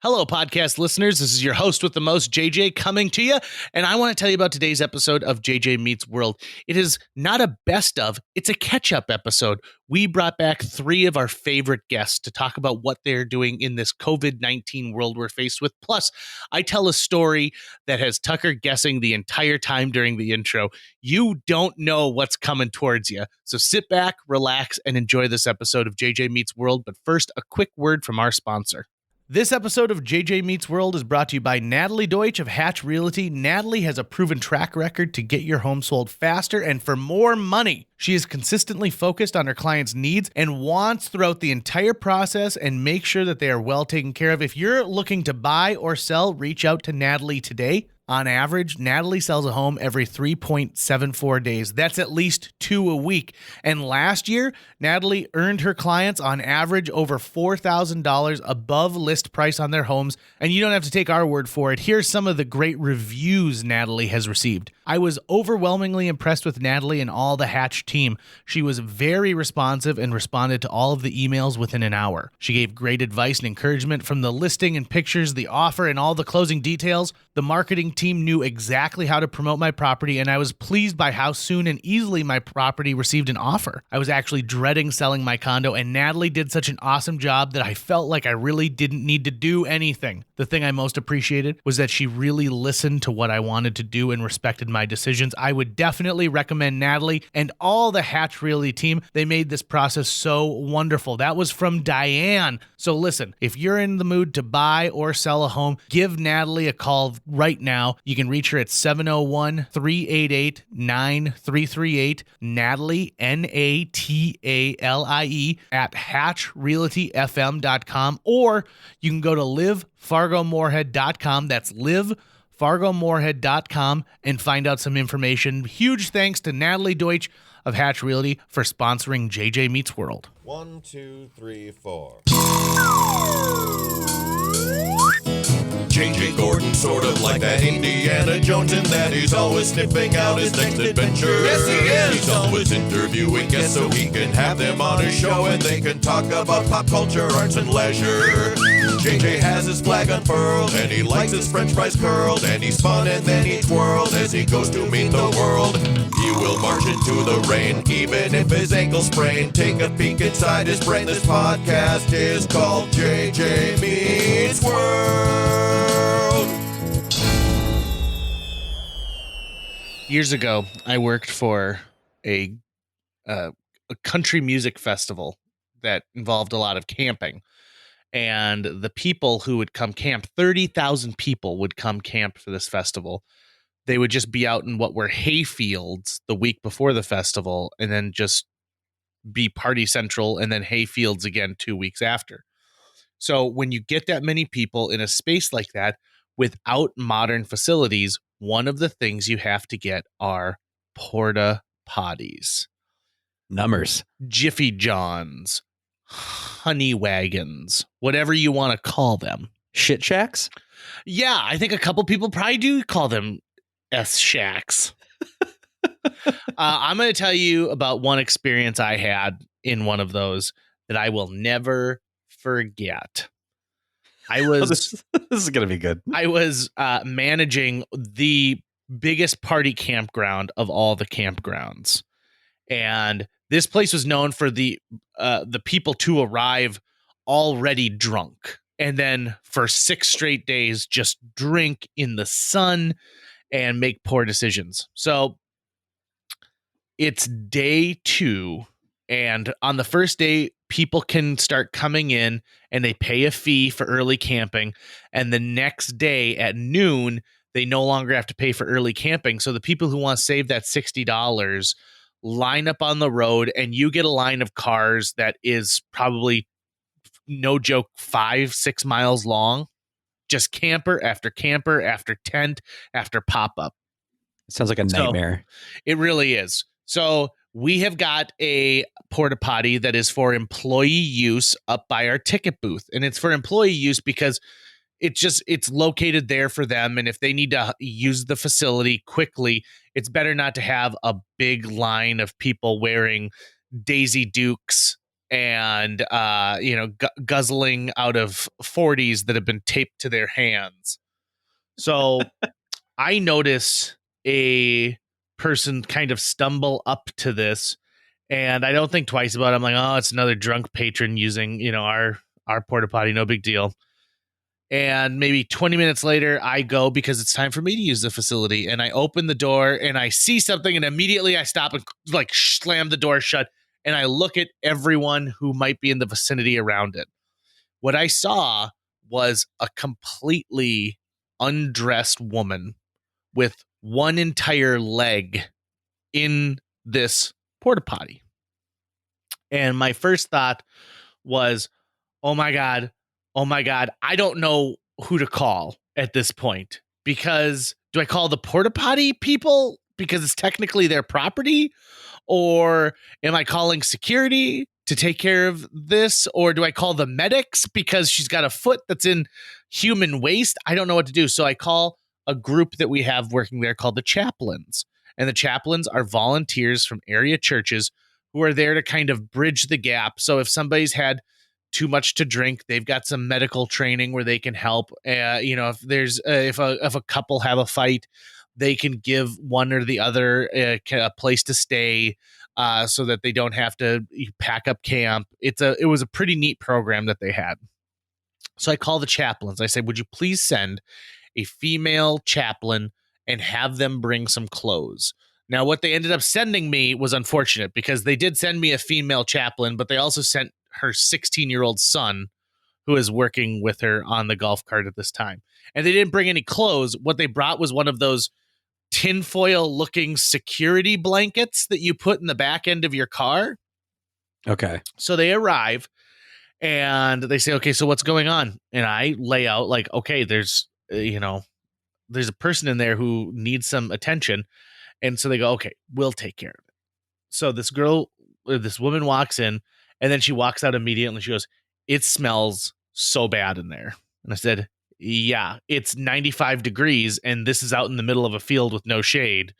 Hello, podcast listeners. This is your host with the most, JJ, coming to you. And I want to tell you about today's episode of JJ Meets World. It is not a best of, it's a catch-up episode. We brought back 3 of our favorite guests to talk about what they're doing in this COVID-19 world we're faced with. Plus, I tell a story that has Tucker guessing the entire time during the intro. You don't know what's coming towards you. So sit back, relax, and enjoy this episode of JJ Meets World. But first, a quick word from our sponsor. This episode of JJ Meets World is brought to you by Natalie Deutsch of Hatch Realty. Natalie has a proven track record to get your home sold faster and for more money. She is consistently focused on her clients' needs and wants throughout the entire process and make sure that they are well taken care of. If you're looking to buy or sell, reach out to Natalie today. On average, Natalie sells a home every 3.74 days. That's at least 2 a week. And last year, Natalie earned her clients on average over $4,000 above list price on their homes. And you don't have to take our word for it. Here's some of the great reviews Natalie has received. I was overwhelmingly impressed with Natalie and all the Hatch team. She was very responsive and responded to all of the emails within an hour. She gave great advice and encouragement from the listing and pictures, the offer, and all the closing details. The marketing team knew exactly how to promote my property, and I was pleased by how soon and easily my property received an offer. I was actually dreading selling my condo, and Natalie did such an awesome job that I felt like I really didn't need to do anything. The thing I most appreciated was that she really listened to what I wanted to do and respected my decisions. I would definitely recommend Natalie and all the Hatch Realty team. They made this process so wonderful. That was from Diane. So listen, if you're in the mood to buy or sell a home, give Natalie a call right now. You can reach her at 701-388-9338. Natalie, Natalie, at hatchrealtyfm.com, or you can go to livefargomoorhead.com. That's livefargomoorhead.com and find out some information. Huge thanks to Natalie Deutsch of Hatch Realty for sponsoring JJ Meets World. 1, 2, 3, 4. JJ Gordon, sort of like that Indiana Jones, in that he's always sniffing out his next adventure. Yes, he is. He's always interviewing guests so he can have them on his show and they can talk about pop culture, arts, and leisure. JJ has his flag unfurled and he likes his french fries curled, and he's fun and then he twirled as he goes to meet the world. He will march into the rain even if his ankle sprained. Take a peek inside his brain. This podcast is called JJ Meets World. Years ago, I worked for a country music festival that involved a lot of camping. And the people who would come camp, 30,000 people would come camp for this festival. They would just be out in what were hay fields the week before the festival, and then just be party central, and then hay fields again 2 weeks after. So when you get that many people in a space like that without modern facilities, one of the things you have to get are porta potties. Numbers. Jiffy Johns, honey wagons, whatever you want to call them. Shit shacks? Yeah, I think a couple people probably do call them S-shacks. I'm going to tell you about one experience I had in one of those that I will never forget. This is going to be good. I was managing the biggest party campground of all the campgrounds. And this place was known for the people to arrive already drunk. And then for 6 straight days, just drink in the sun and make poor decisions. So it's day 2. And on the first day, people can start coming in and they pay a fee for early camping. And the next day at noon, they no longer have to pay for early camping. So the people who want to save that $60 line up on the road, and you get a line of cars that is probably, no joke, 5-6 miles long. Just camper after tent after pop-up. It sounds like a nightmare. So, it really is. So we have got a porta potty that is for employee use up by our ticket booth. And it's for employee use because it's located there for them. And if they need to use the facility quickly, it's better not to have a big line of people wearing Daisy Dukes and guzzling out of 40s that have been taped to their hands. So I notice a person kind of stumble up to this, and I don't think twice about it. I'm like, oh, it's another drunk patron using, our porta potty, no big deal. And maybe 20 minutes later, I go because it's time for me to use the facility. And I open the door and I see something, and immediately I stop and like slam the door shut. And I look at everyone who might be in the vicinity around it. What I saw was a completely undressed woman with one entire leg in this porta potty. And my first thought was, oh my God, I don't know who to call at this point, because do I call the porta potty people because it's technically their property? Or am I calling security to take care of this? Or do I call the medics because she's got a foot that's in human waste? I don't know what to do. So I call a group that we have working there called the chaplains. And the chaplains are volunteers from area churches who are there to kind of bridge the gap. So if somebody's had too much to drink, they've got some medical training where they can help. If there's if a couple have a fight, they can give one or the other a place to stay, so that they don't have to pack up camp. It was a pretty neat program that they had. So I call the chaplains. I say, would you please send a female chaplain and have them bring some clothes? Now, what they ended up sending me was unfortunate, because they did send me a female chaplain, but they also sent her 16-year-old son, who is working with her on the golf cart at this time. And they didn't bring any clothes. What they brought was one of those tinfoil looking security blankets that you put in the back end of your car. Okay. So they arrive and they say, okay, so what's going on? And I lay out like, okay, there's a person in there who needs some attention. And so they go, okay, we'll take care of it. So this woman walks in, and then she walks out immediately and she goes, it smells so bad in there. And I said, yeah, it's 95 degrees and this is out in the middle of a field with no shade.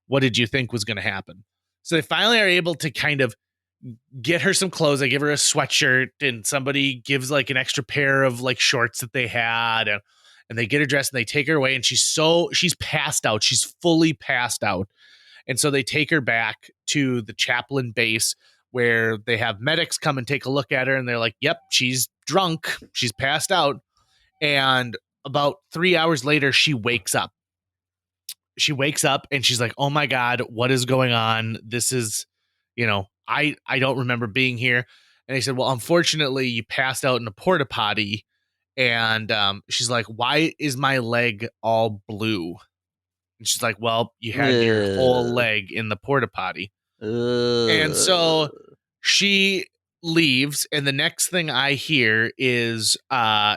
What did you think was going to happen? So they finally are able to kind of get her some clothes. I give her a sweatshirt, and somebody gives like an extra pair of like shorts that they had, and they get her dressed and they take her away, and she's passed out. She's fully passed out. And so they take her back to the chaplain base, where they have medics come and take a look at her, and they're like, yep, she's drunk. She's passed out. And about 3 hours later, she wakes up. And she's like, oh my God, what is going on? This is, I don't remember being here. And they said, well, unfortunately, you passed out in a porta potty. And she's like, why is my leg all blue? And she's like, well, you had your whole leg in the porta potty. And so she leaves, and the next thing I hear is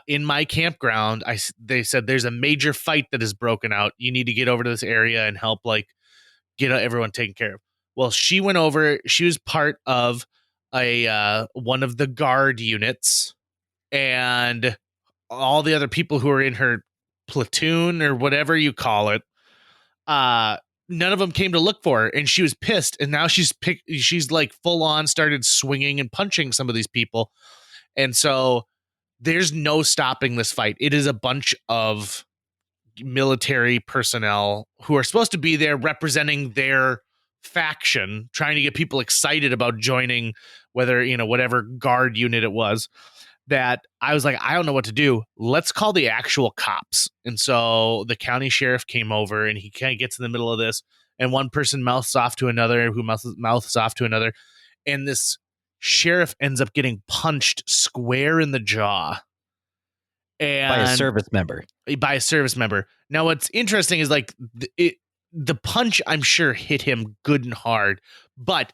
in my campground, they said there's a major fight that has broken out. You need to get over to this area and help get everyone taken care of. Well, she went over. She was part of one of the guard units, and all the other people who are in her platoon or whatever you call it, none of them came to look for her, and she was pissed. And now she's like full on started swinging and punching some of these people. And so there's no stopping this fight. It is a bunch of military personnel who are supposed to be there representing their faction, trying to get people excited about joining whatever guard unit it was, that I was like, I don't know what to do. Let's call the actual cops. And so the county sheriff came over, and he kind of gets in the middle of this, and one person mouths off to another, who mouths off to another. And this sheriff ends up getting punched square in the jaw. And by a service member. Now, what's interesting is like the punch, I'm sure, hit him good and hard, but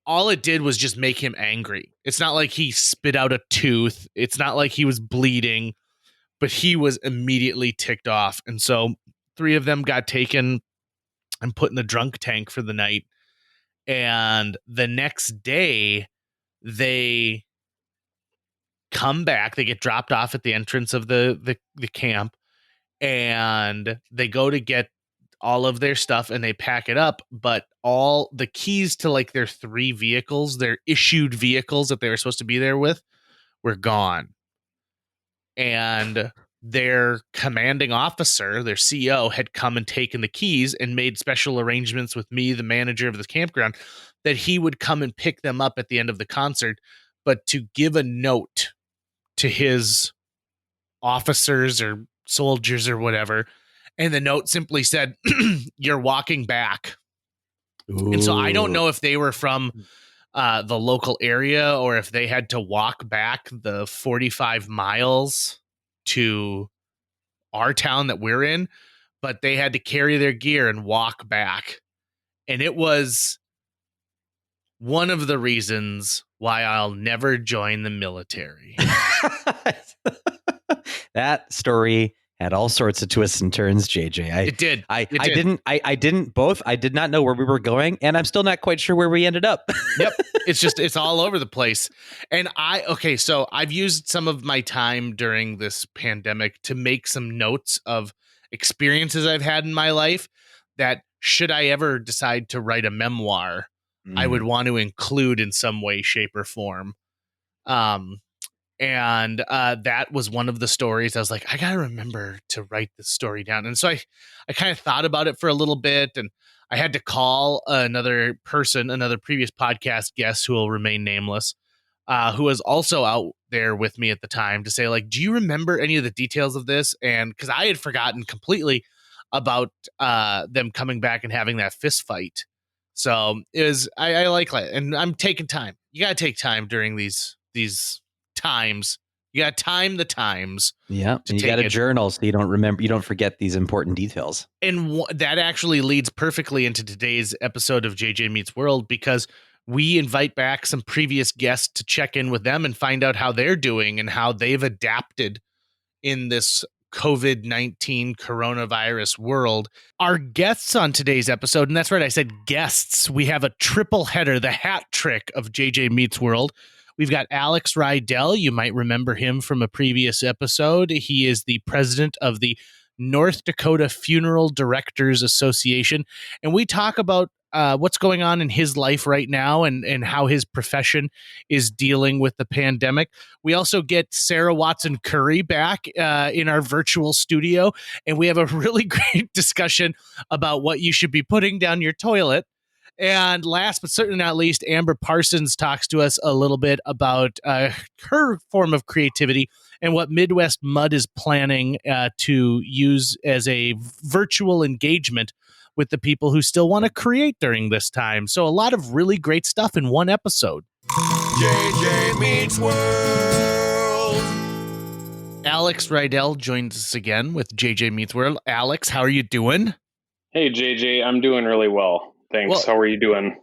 all it did was just make him angry. It's not like he spit out a tooth. It's not like he was bleeding, but he was immediately ticked off. And so 3 of them got taken and put in the drunk tank for the night. And the next day, they come back. They get dropped off at the entrance of the camp, and they go to get all of their stuff and they pack it up, but all the keys to like their 3 vehicles, their issued vehicles that they were supposed to be there with, were gone. And their commanding officer, their CEO, had come and taken the keys and made special arrangements with me, the manager of the campground, that he would come and pick them up at the end of the concert, but to give a note to his officers or soldiers or whatever. And the note simply said, "You're walking back." Ooh. And so I don't know if they were from the local area or if they had to walk back the 45 miles to our town that we're in, but they had to carry their gear and walk back. And it was one of the reasons why I'll never join the military. That story had all sorts of twists and turns, JJ. It did. I did not know where we were going, and I'm still not quite sure where we ended up. Yep. It's all over the place. And so I've used some of my time during this pandemic to make some notes of experiences I've had in my life that, should I ever decide to write a memoir, I would want to include in some way, shape, or form. And that was one of the stories. I was like, I gotta remember to write this story down. And so I kind of thought about it for a little bit, and I had to call another previous podcast guest who will remain nameless, who was also out there with me at the time, to say, like, do you remember any of the details of this? And because I had forgotten completely about them coming back and having that fist fight. So it was, I like it, and I'm taking time. You gotta take time during these times. You got to time the times. Yeah, you got to journal so you don't forget these important details. And that actually leads perfectly into today's episode of JJ Meets World, because we invite back some previous guests to check in with them and find out how they're doing and how they've adapted in this COVID-19 coronavirus world. Our guests on today's episode, and that's right, I said guests. We have a triple header, the hat trick of JJ Meets World. We've got Alex Rydell. You might remember him from a previous episode. He is the president of the North Dakota Funeral Directors Association. And we talk about what's going on in his life right now and how his profession is dealing with the pandemic. We also get Sara Watson Curry back in our virtual studio. And we have a really great discussion about what you should be putting down your toilet. And last but certainly not least, Amber Parsons talks to us a little bit about her form of creativity and what Midwest Mud is planning to use as a virtual engagement with the people who still want to create during this time. So a lot of really great stuff in one episode. JJ Meets World. Alex Rydell joins us again with JJ Meets World. Alex, how are you doing? Hey, JJ, I'm doing really well. Thanks. Well, how are you doing?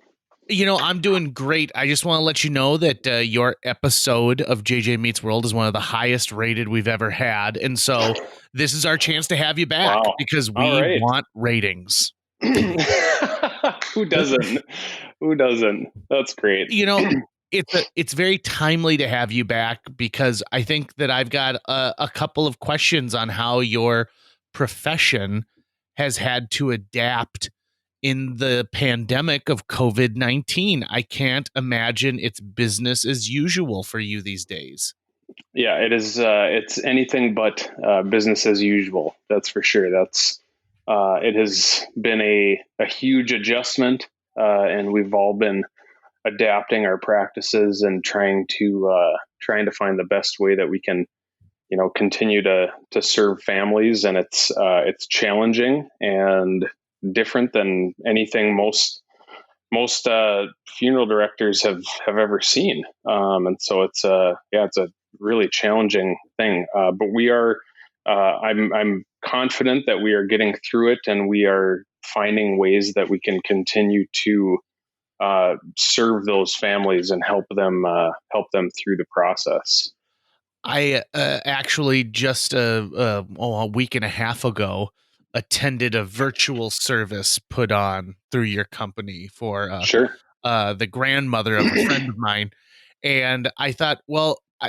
I'm doing great. I just want to let you know that your episode of JJ Meets World is one of the highest rated we've ever had. And so this is our chance to have you back because we want ratings. Who doesn't? Who doesn't? That's great. It's very timely to have you back because I think that I've got a couple of questions on how your profession has had to adapt in the pandemic of COVID-19. I can't imagine it's business as usual for you these days. Yeah, it is. It's anything but business as usual. That's for sure. It has been a huge adjustment, and we've all been adapting our practices and trying to find the best way that we can, continue to serve families. And it's challenging and different than anything most funeral directors have ever seen. And so it's a really challenging thing. But we are, I'm confident that we are getting through it, and we are finding ways that we can continue to serve those families and help them through the process. I actually just a week and a half ago attended a virtual service put on through your company for the grandmother of a friend of mine. And I thought,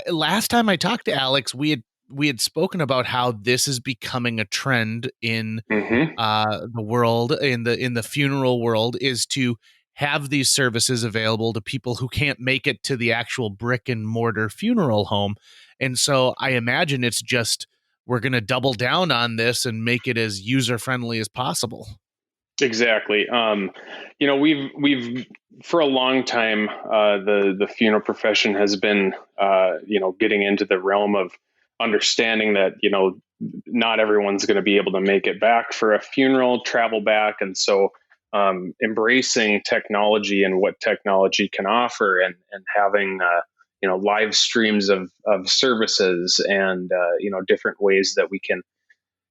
last time I talked to Alex, we had we had spoken about how this is becoming a trend in Mm-hmm. the world, in the funeral world, is to have these services available to people who can't make it to the actual brick and mortar funeral home. And so I imagine it's just, we're going to double down on this and make it as user friendly as possible. Exactly. We've for a long time, the funeral profession has been, getting into the realm of understanding that, not everyone's going to be able to make it back for a funeral, travel back. And so, embracing technology and what technology can offer, and having, live streams of services, and, different ways that we can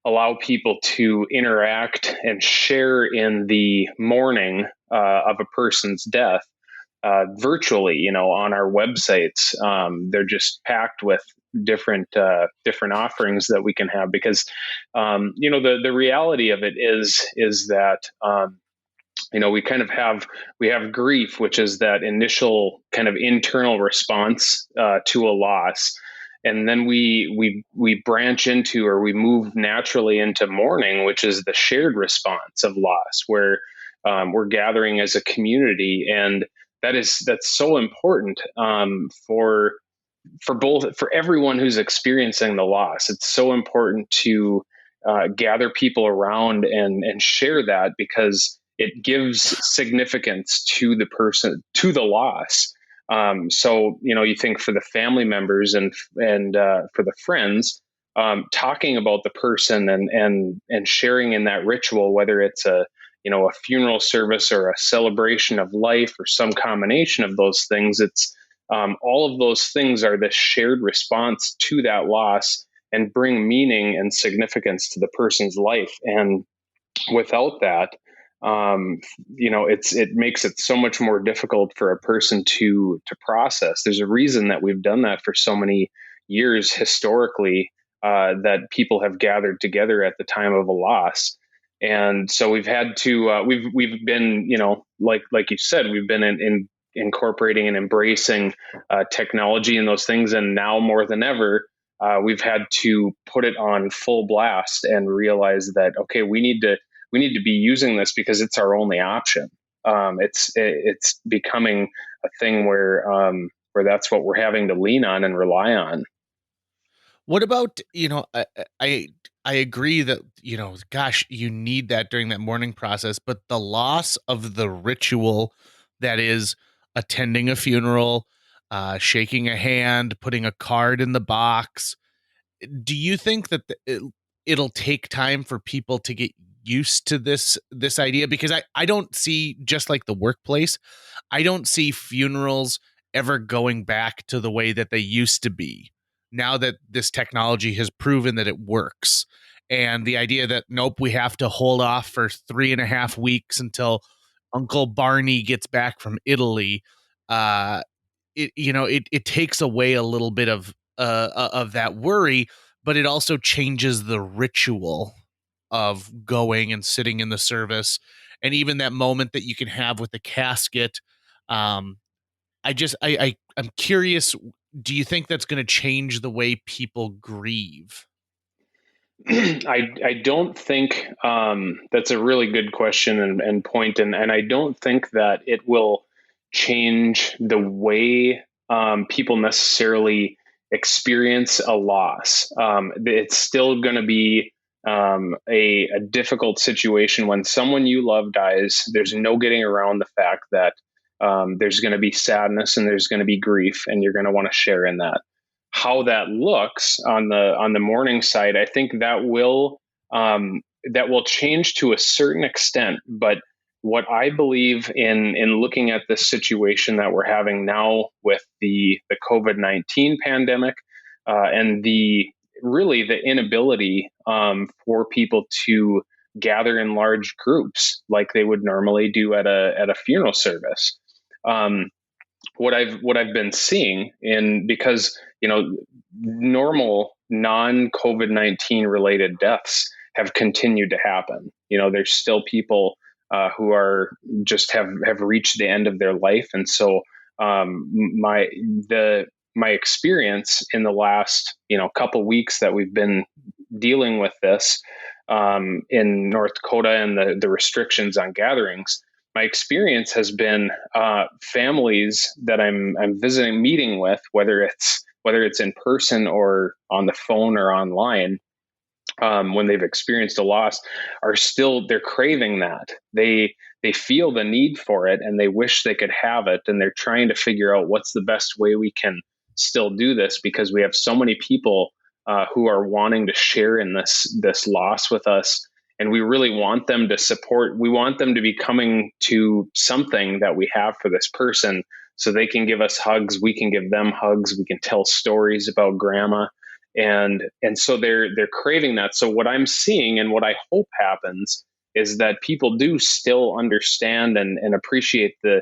allow people to interact and share in the mourning of a person's death virtually. On our websites, they're just packed with different offerings that we can have, because the reality of it is that we have grief, which is that initial kind of internal response to a loss, and then we branch into, or we move naturally into mourning, which is the shared response of loss, where we're gathering as a community. And that's so important for everyone who's experiencing the loss. It's so important to gather people around and share that, because it gives significance to the person, to the loss. So you think for the family members, and for the friends, talking about the person, and sharing in that ritual, whether it's a funeral service, or a celebration of life, or some combination of those things. It's all of those things are the shared response to that loss, and bring meaning and significance to the person's life. And without that, it makes it so much more difficult for a person to process. There's a reason that we've done that for so many years historically, that people have gathered together at the time of a loss. And so we've had to we've been, like you said, we've been in incorporating and embracing technology and those things, and now more than ever, we've had to put it on full blast and realize that, okay, we need to be using this, because it's our only option. It's becoming a thing where that's what we're having to lean on and rely on. What about, I agree that, gosh, you need that during that mourning process, but the loss of the ritual that is attending a funeral, shaking a hand, putting a card in the box. Do you think that it'll take time for people to get used to this idea? Because I don't see, just like the workplace, I don't see funerals ever going back to the way that they used to be, now that this technology has proven that it works. And the idea that, nope, we have to hold off for 3.5 weeks until Uncle Barney gets back from Italy, it takes away a little bit of that worry, but it also changes the ritual of going and sitting in the service, and even that moment that you can have with the casket. I'm curious, do you think that's going to change the way people grieve? I don't think that's a really good question and point, and I don't think that it will change the way people necessarily experience a loss. It's still going to be a difficult situation when someone you love dies. There's no getting around the fact that there's going to be sadness, and there's going to be grief, and you're going to want to share in that. How that looks on the mourning side, I think that will change to a certain extent. But what I believe in looking at this situation that we're having now with the COVID-19 pandemic, and the inability for people to gather in large groups like they would normally do at a funeral service. What I've been seeing, because normal non-COVID-19 related deaths have continued to happen. There's still people who are just have reached the end of their life, and so the my experience in the last, couple weeks that we've been dealing with this in North Dakota and the restrictions on gatherings, my experience has been families that I'm visiting, meeting with, whether it's in person or on the phone or online, when they've experienced a loss, they're craving that. They feel the need for it and they wish they could have it, and they're trying to figure out what's the best way we can still do this, because we have so many people who are wanting to share in this loss with us, and we really want them to support. We want them to be coming to something that we have for this person, so they can give us hugs, we can give them hugs, we can tell stories about grandma. And so they're craving that. So what I'm seeing and what I hope happens is that people do still understand and appreciate the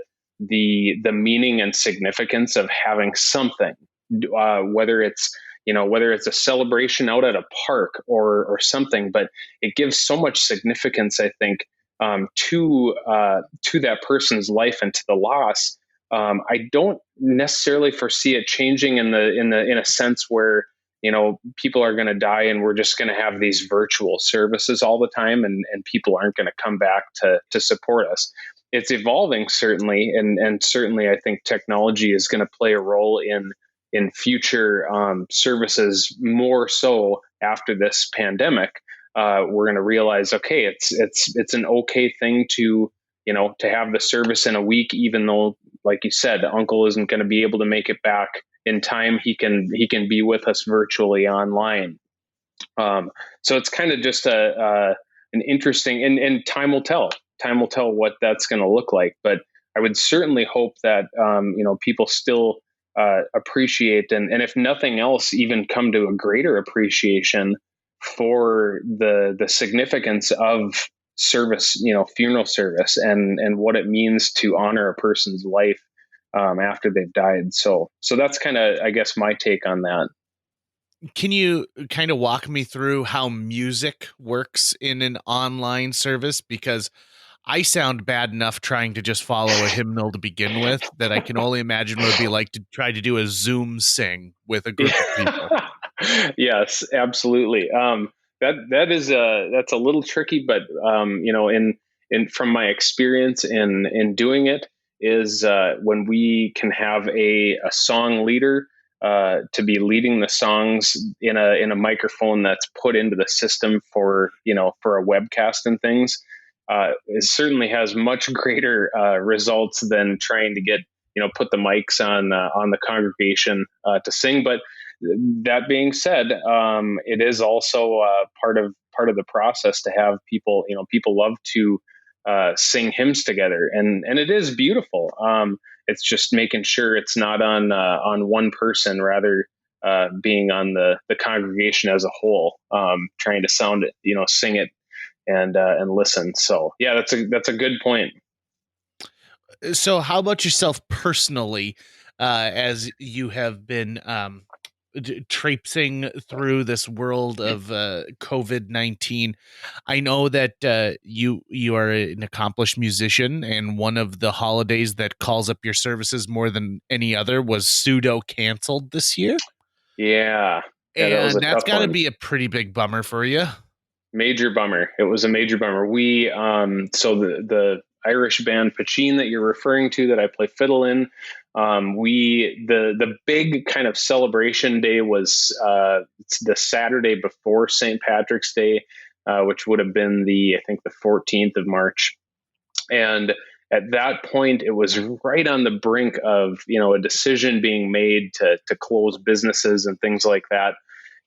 meaning and significance of having something, whether it's a celebration out at a park or something, but it gives so much significance, I think, to that person's life and to the loss. I don't necessarily foresee it changing in a sense where people are going to die and we're just going to have these virtual services all the time, and people aren't going to come back to support us. It's evolving, certainly, and certainly I think technology is going to play a role in future services, more so after this pandemic. We're going to realize, okay, it's an okay thing to have the service in a week, even though, like you said, Uncle isn't going to be able to make it back in time. He can be with us virtually online. So it's kind of just an interesting, and time will tell what that's going to look like. But I would certainly hope that people still appreciate, and if nothing else, even come to a greater appreciation for the significance of service, funeral service, and what it means to honor a person's life after they've died. So that's kind of, I guess, my take on that. Can you kind of walk me through how music works in an online service? Because I sound bad enough trying to just follow a hymnal to begin with, that I can only imagine what it'd be like to try to do a Zoom sing with a group of people. Yes, absolutely. That's a little tricky, but in from my experience in doing it, is when we can have a song leader to be leading the songs in a microphone that's put into the system for a webcast and things. It certainly has much greater results than trying to get put the mics on the congregation to sing. But that being said, it is also part of the process to have people. People love to sing hymns together, and it is beautiful. It's just making sure it's not on one person, rather being on the congregation as a whole, trying to sound it, sing it and listen. So yeah, that's a good point. So how about yourself personally, as you have been traipsing through this world of COVID-19? I know that you are an accomplished musician, and one of the holidays that calls up your services more than any other was pseudo canceled this year. Yeah, and that's got to be a pretty big bummer for you. Major bummer. It was a major bummer. We so the Irish band Pachin that you're referring to, that I play fiddle in, the big kind of celebration day was the Saturday before St. Patrick's Day, which would have been I think the 14th of March. And at that point, it was right on the brink of a decision being made to close businesses and things like that.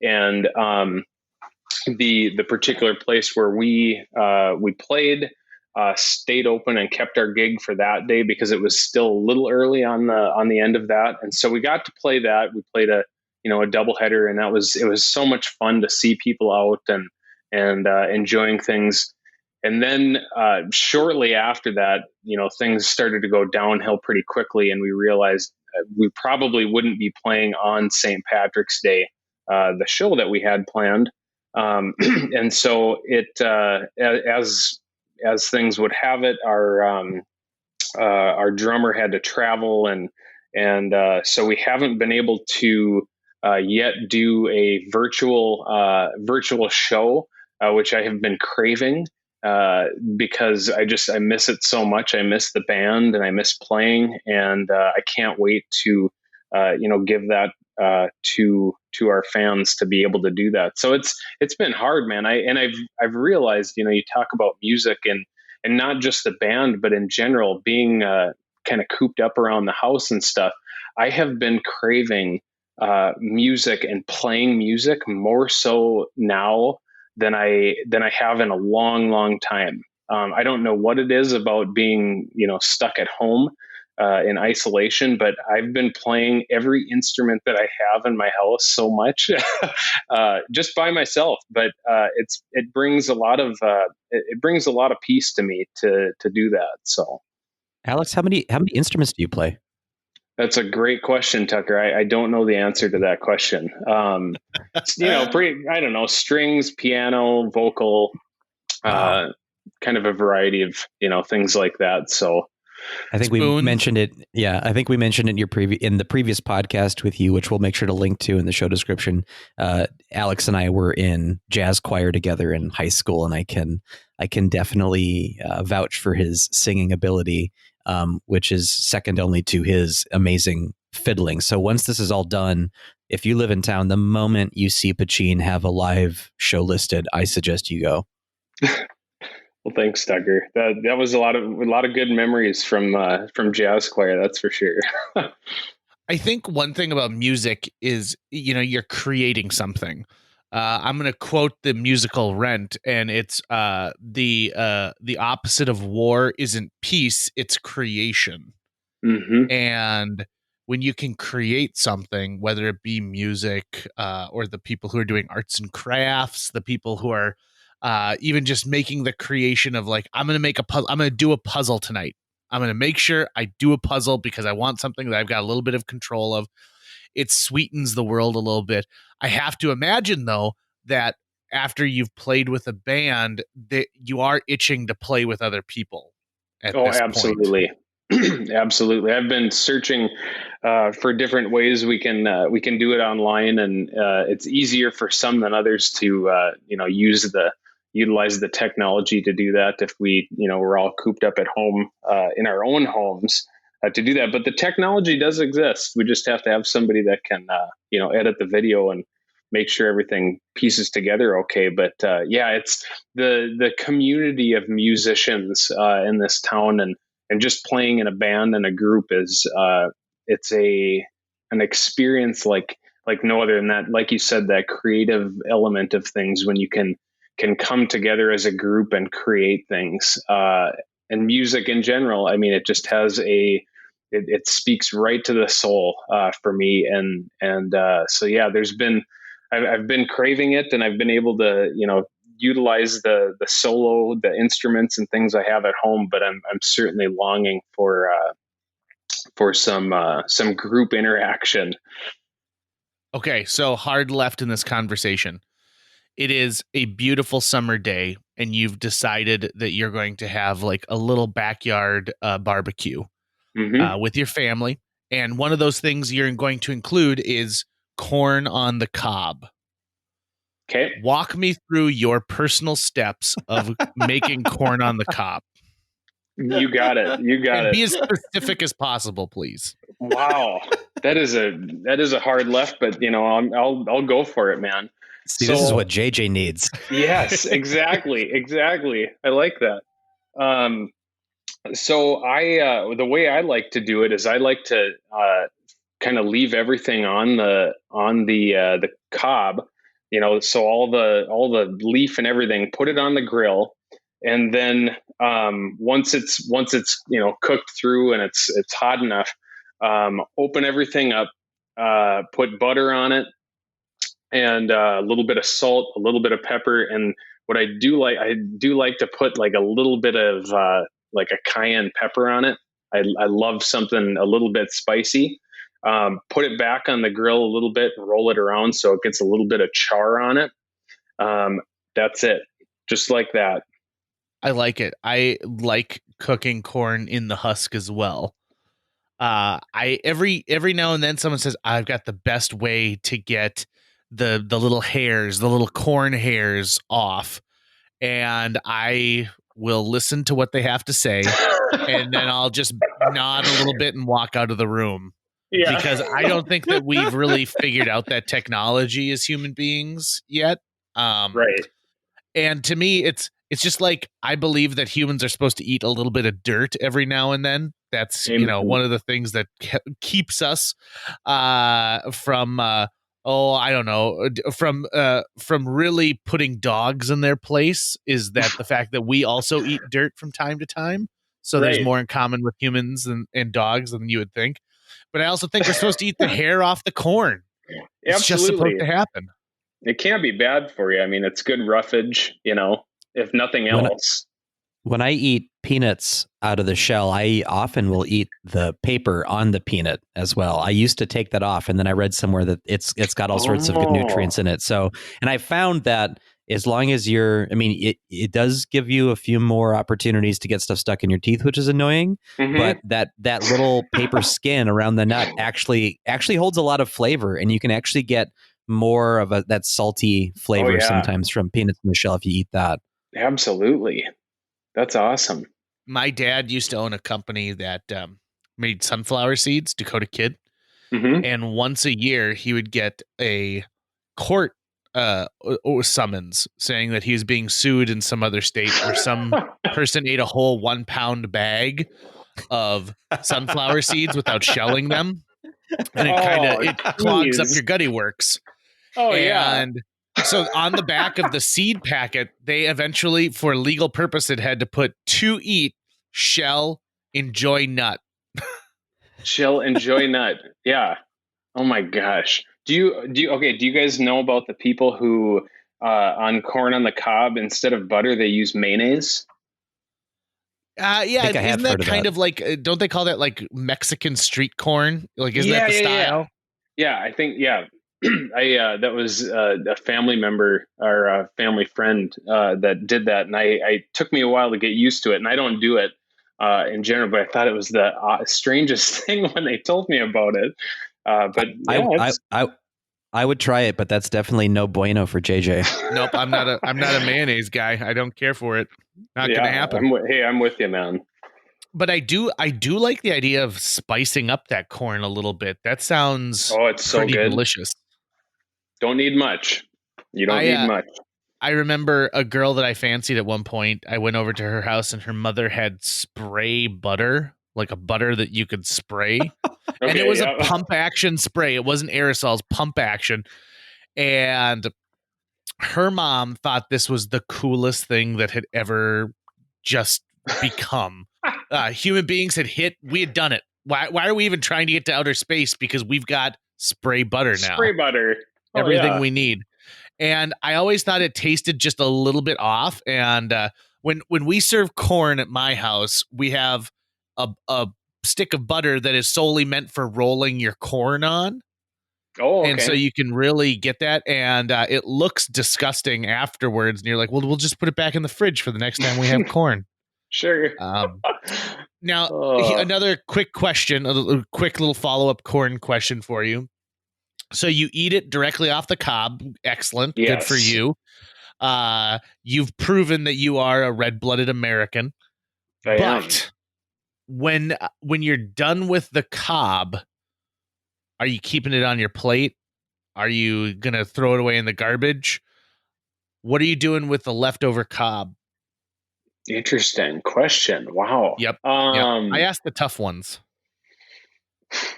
And the particular place where we played stayed open and kept our gig for that day, because it was still a little early on the end of that. And so we got to play that. We played a doubleheader, and it was so much fun to see people out and enjoying things. And then shortly after that, things started to go downhill pretty quickly, and we realized we probably wouldn't be playing on St. Patrick's Day, the show that we had planned. And so it, as things would have it, our drummer had to travel and And so we haven't been able to yet do a virtual show, which I have been craving because I miss it so much. I miss the band and I miss playing, and I can't wait to give that to our fans to be able to do that. So it's been hard, man. I've realized, you talk about music and not just the band, but in general, being kind of cooped up around the house and stuff. I have been craving music and playing music more so now than I have in a long, long time. I don't know what it is about being, stuck at home in isolation, but I've been playing every instrument that I have in my house so much, just by myself. But it brings a lot of peace to me to do that. So, Alex, how many instruments do you play? that's a great question, Tucker. I don't know the answer to that question. I don't know, strings, piano, vocal, Wow. kind of a variety of, things like that. So I think we mentioned it. Yeah, I think we mentioned it in the previous podcast with you, which we'll make sure to link to in the show description. Alex and I were in jazz choir together in high school, and I can definitely vouch for his singing ability, which is second only to his amazing fiddling. So once this is all done, if you live in town, the moment you see Pachin have a live show listed, I suggest you go. Well, thanks, Tucker. That was a lot of good memories from jazz choir. That's for sure. I think one thing about music is, you're creating something. I'm going to quote the musical Rent, and it's the opposite of war isn't peace, it's creation. Mm-hmm. And when you can create something, whether it be music or the people who are doing arts and crafts, the people who are even just making the creation of like, I'm going to make a puzzle. I'm going to do a puzzle tonight. I'm going to make sure I do a puzzle because I want something that I've got a little bit of control of. It sweetens the world a little bit. I have to imagine, though, that after you've played with a band, that you are itching to play with other people at this absolutely. point. Absolutely. I've been searching for different ways we can do it online, and it's easier for some than others to utilize the technology to do that. If we're all cooped up at home in our own homes to do that, but the technology does exist. We just have to have somebody that can edit the video and make sure everything pieces together okay. But it's the community of musicians in this town, and just playing in a band and a group is it's an experience like no other. And that, like you said, that creative element of things when you can come together as a group and create things, and music in general. I mean, it just has it speaks right to the soul for me. And so yeah, I've been craving it, and I've been able to utilize the solo, the instruments and things I have at home, but I'm certainly longing for some group interaction. Okay, so hard left in this conversation. It is a beautiful summer day, and you've decided that you're going to have like a little backyard barbecue with your family. And one of those things you're going to include is corn on the cob. Okay. Walk me through your personal steps of making corn on the cob. You got it. And be as specific as possible, please. Wow. That is a hard left, but I'll go for it, man. See, this is what JJ needs. Yes, exactly. I like that. So the way I like to do it is I like to kind of leave everything on the cob, so all the leaf and everything, put it on the grill, and then once it's cooked through and it's hot enough, open everything up, put butter on it, and a little bit of salt, a little bit of pepper, and what I do like to put like a little bit of like a cayenne pepper on it. I love something a little bit spicy. Put it back on the grill a little bit and roll it around so it gets a little bit of char on it. That's it. Just like that. I like it. I like cooking corn in the husk as well. I every now and then someone says I've got the best way to get the little hairs, the little corn hairs off, and I will listen to what they have to say, and then I'll just nod a little bit and walk out of the room. Yeah. Because I don't think that we've really figured out that technology as human beings yet. Right. And to me, it's just like I believe that humans are supposed to eat a little bit of dirt every now and then. That's one of the things that keeps us from I don't know, from really putting dogs in their place. Is that the fact that we also eat dirt from time to time? So there's more in common with humans and dogs than you would think. But I also think we're supposed to eat the hair off the corn. It's just supposed to happen. It can't be bad for you. I mean, it's good roughage, if nothing else. When I eat peanuts out of the shell, I often will eat the paper on the peanut as well. I used to take that off, and then I read somewhere that it's got all sorts of good nutrients in it. So, and I found that as long as it does give you a few more opportunities to get stuff stuck in your teeth, which is annoying. But that little paper skin around the nut actually holds a lot of flavor, and you can actually get more of that salty flavor sometimes from peanuts in the shell if you eat that. Absolutely. That's awesome. My dad used to own a company that made sunflower seeds, Dakota Kid. And once a year, he would get a court summons saying that he was being sued in some other state where some person ate a whole 1 pound bag of sunflower seeds without shelling them. And it clogs up your gutty works. And so on the back of the seed packet, they eventually, for legal purpose, it had to put to eat, shell, enjoy nut. Shell, enjoy nut. Yeah. Oh my gosh. Do you guys know about the people who on corn on the cob, instead of butter, they use mayonnaise? Isn't that kind of like, don't they call that like Mexican street corn? Like, isn't that the style? Yeah, I think, that was a family member or a family friend that did that, and I took me a while to get used to it, and I don't do it in general, but I thought it was the strangest thing when they told me about it. But I would try it, but that's definitely no bueno for JJ. Nope, I'm not a mayonnaise guy. I don't care for it. Not gonna happen. I'm with you, man. But I do like the idea of spicing up that corn a little bit. That sounds it's so pretty good. Delicious. Don't need much. You don't need much. I remember a girl that I fancied at one point. I went over to her house and her mother had spray butter, like a butter that you could spray. And it was a pump action spray. It wasn't aerosols, pump action. And her mom thought this was the coolest thing that had ever just become. Human beings we had done it. Why are we even trying to get to outer space? Because we've got spray butter now. Spray butter. Everything we need. And I always thought it tasted just a little bit off. And when we serve corn at my house, we have a stick of butter that is solely meant for rolling your corn on. Oh, okay. And so you can really get that. And it looks disgusting afterwards. And you're like, well, we'll just put it back in the fridge for the next time we have corn. Sure. Now, another quick question, a quick little follow-up corn question for you. So you eat it directly off the cob. Excellent. Yes. Good for you. You've proven that you are a red-blooded American. I am. When you're done with the cob, are you keeping it on your plate? Are you going to throw it away in the garbage? What are you doing with the leftover cob? Interesting question. Wow. Yep. I asked the tough ones.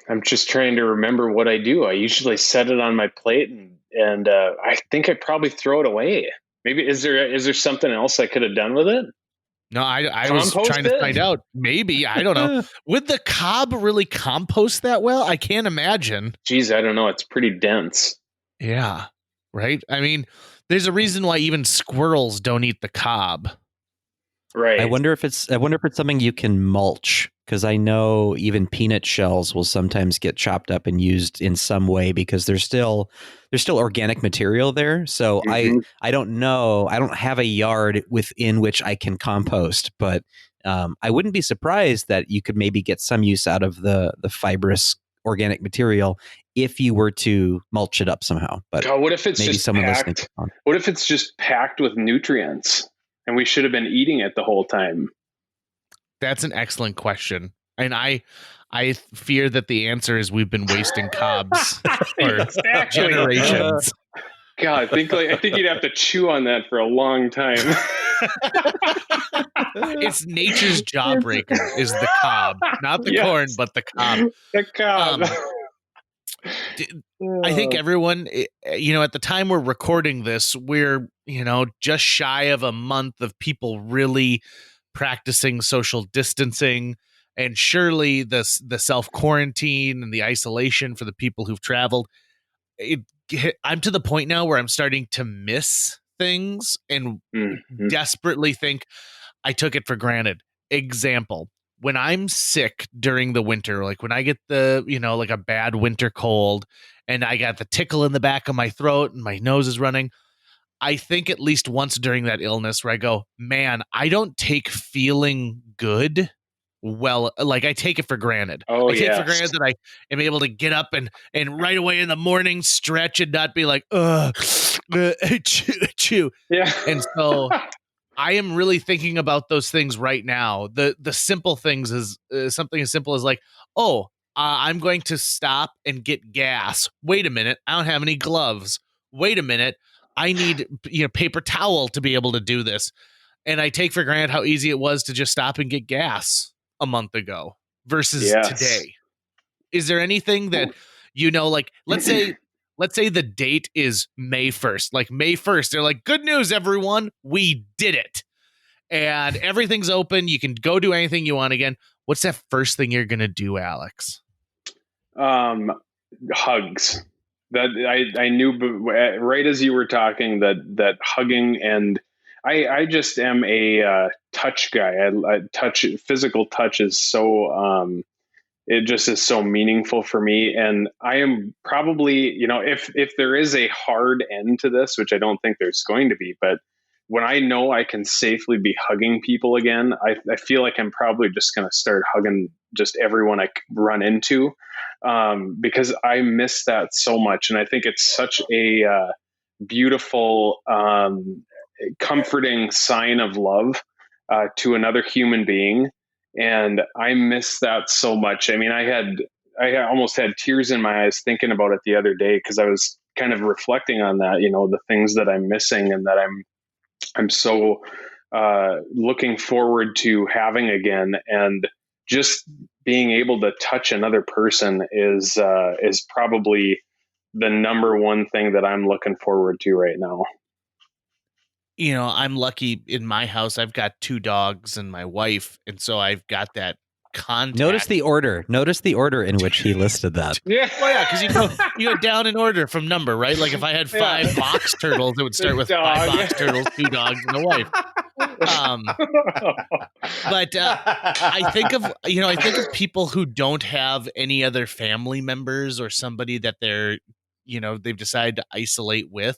I'm just trying to remember what I do. I usually set it on my plate, and I think I'd probably throw it away. Maybe is there something else I could have done with it? No, I was trying to find out. Maybe, I don't know. Would the cob really compost that well? I can't imagine. Geez, I don't know. It's pretty dense. Yeah, right? I mean, there's a reason why even squirrels don't eat the cob. Right. I wonder if it's something you can mulch, because I know even peanut shells will sometimes get chopped up and used in some way because there's still organic material there. So I don't know. I don't have a yard within which I can compost, but I wouldn't be surprised that you could maybe get some use out of the fibrous organic material if you were to mulch it up somehow. But God, what if it's maybe just someone listening. packed? What if it's just packed with nutrients and we should have been eating it the whole time? That's an excellent question. And I fear that the answer is we've been wasting cobs for Exactly. generations. God, I think you'd have to chew on that for a long time. It's nature's jawbreaker is the cob, not the corn, but the cob. The cob. I think everyone, at the time we're recording this, we're, just shy of a month of people really practicing social distancing. And surely the self-quarantine and the isolation for the people who've traveled, I'm to the point now where I'm starting to miss things and desperately think I took it for granted. Example, when I'm sick during the winter, like when I get like a bad winter cold and I got the tickle in the back of my throat and my nose is running, I think at least once during that illness where I go, man, I don't take feeling good. Well, like I take it for granted. Oh, I take for granted that I am able to get up and right away in the morning stretch and not be like, chew. Yeah. And so I am really thinking about those things right now. The simple things is something as simple as like, I'm going to stop and get gas. Wait a minute, I don't have any gloves. Wait a minute, I need paper towel to be able to do this. And I take for granted how easy it was to just stop and get gas a month ago versus today. Is there anything that like let's say the date is May 1st. Like May 1st, they're like, good news, everyone, we did it. And everything's open. You can go do anything you want again. What's that first thing you're gonna do, Alex? Hugs. That I knew right as you were talking that hugging, and I just am a touch guy. Physical touch is so it just is so meaningful for me. And I am probably, if there is a hard end to this, which I don't think there's going to be, but when I know I can safely be hugging people again, I feel like I'm probably just going to start hugging just everyone I run into, because I miss that so much. And I think it's such a beautiful, comforting sign of love to another human being. And I miss that so much. I mean, I almost had tears in my eyes thinking about it the other day, because I was kind of reflecting on that, the things that I'm missing and that I'm so looking forward to having again. And just being able to touch another person is probably the number one thing that I'm looking forward to right now. I'm lucky in my house. I've got 2 dogs and my wife. And so I've got that contact. Notice the order in which he listed that. Yeah. Well, yeah, because you go down in order from number, right? Like if I had 5 box turtles, it would start with 5 box turtles, 2 dogs, and a wife. But I think of people who don't have any other family members or somebody that they're, they've decided to isolate with.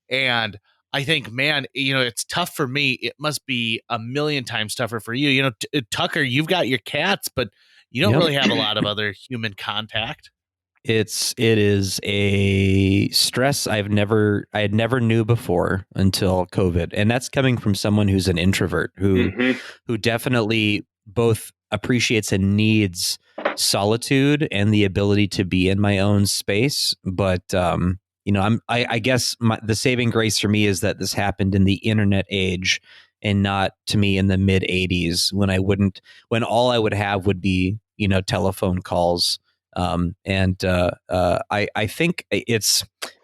And I think, man, it's tough for me. It must be a million times tougher for you. Tucker, you've got your cats, but you don't really have a lot of other human contact. It is a stress I had never knew before until COVID. And that's coming from someone who's an introvert who definitely both appreciates and needs solitude and the ability to be in my own space. But, I guess the saving grace for me is that this happened in the internet age and not to me in the mid 80s when all I would have would be, telephone calls. I think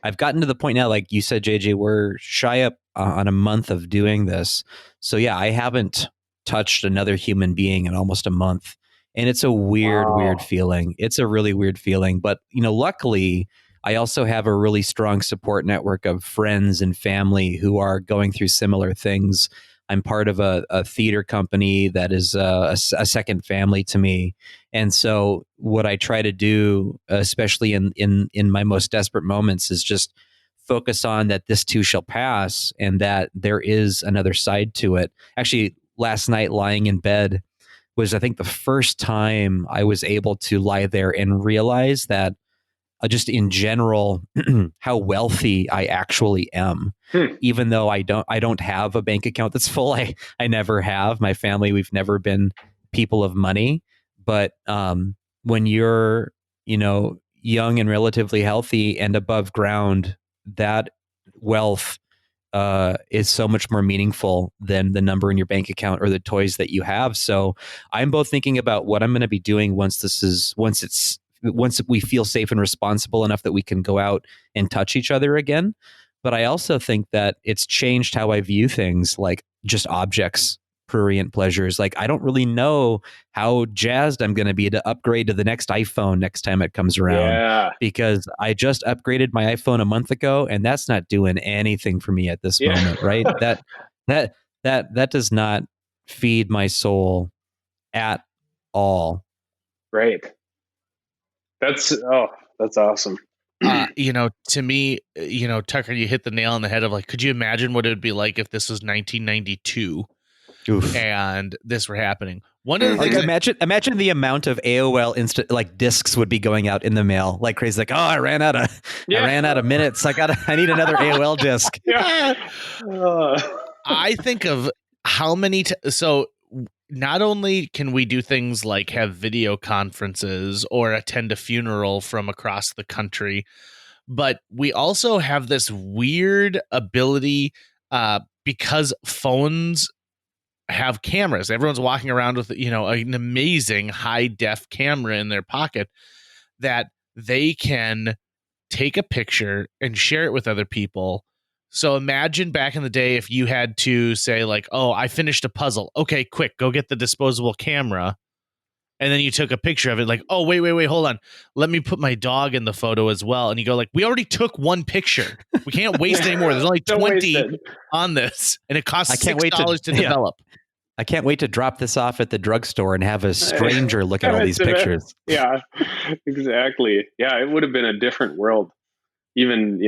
I've gotten to the point now, like you said, JJ, we're shy up on a month of doing this. So yeah, I haven't touched another human being in almost a month. And it's a weird feeling. It's a really weird feeling. But, luckily, I also have a really strong support network of friends and family who are going through similar things. I'm part of a theater company that is a second family to me. And so what I try to do, especially in my most desperate moments, is just focus on that this too shall pass and that there is another side to it. Actually, last night lying in bed was, I think, the first time I was able to lie there and realize that just in general, how wealthy I actually am, even though I don't have a bank account that's full. I never have. My family, we've never been people of money. But when you're, young and relatively healthy and above ground, that wealth is so much more meaningful than the number in your bank account or the toys that you have. So I'm both thinking about what I'm going to be doing once we feel safe and responsible enough that we can go out and touch each other again. But I also think that it's changed how I view things, like just objects, prurient pleasures. Like, I don't really know how jazzed I'm going to be to upgrade to the next iPhone next time it comes around, because I just upgraded my iPhone a month ago, and that's not doing anything for me at this moment, right? That does not feed my soul at all. Right. That's awesome. To me, Tucker, you hit the nail on the head of like, could you imagine what it would be like if this was 1992 and this were happening? One of the things, imagine the amount of AOL discs would be going out in the mail like crazy. Like, oh, I ran out of minutes. I need another AOL disc. I think of how many. So not only can we do things like have video conferences or attend a funeral from across the country, but we also have this weird ability because phones have cameras. Everyone's walking around with, an amazing high def camera in their pocket that they can take a picture and share it with other people. So imagine back in the day if you had to say like, oh, I finished a puzzle. Okay, quick, go get the disposable camera. And then you took a picture of it like, oh, wait, hold on. Let me put my dog in the photo as well. And you go like, we already took one picture. We can't waste any more. There's only 20 on this. And it costs $6 to develop. I can't wait to drop this off at the drugstore and have a stranger look at all these pictures. Yeah, exactly. Yeah, it would have been a different world. Even,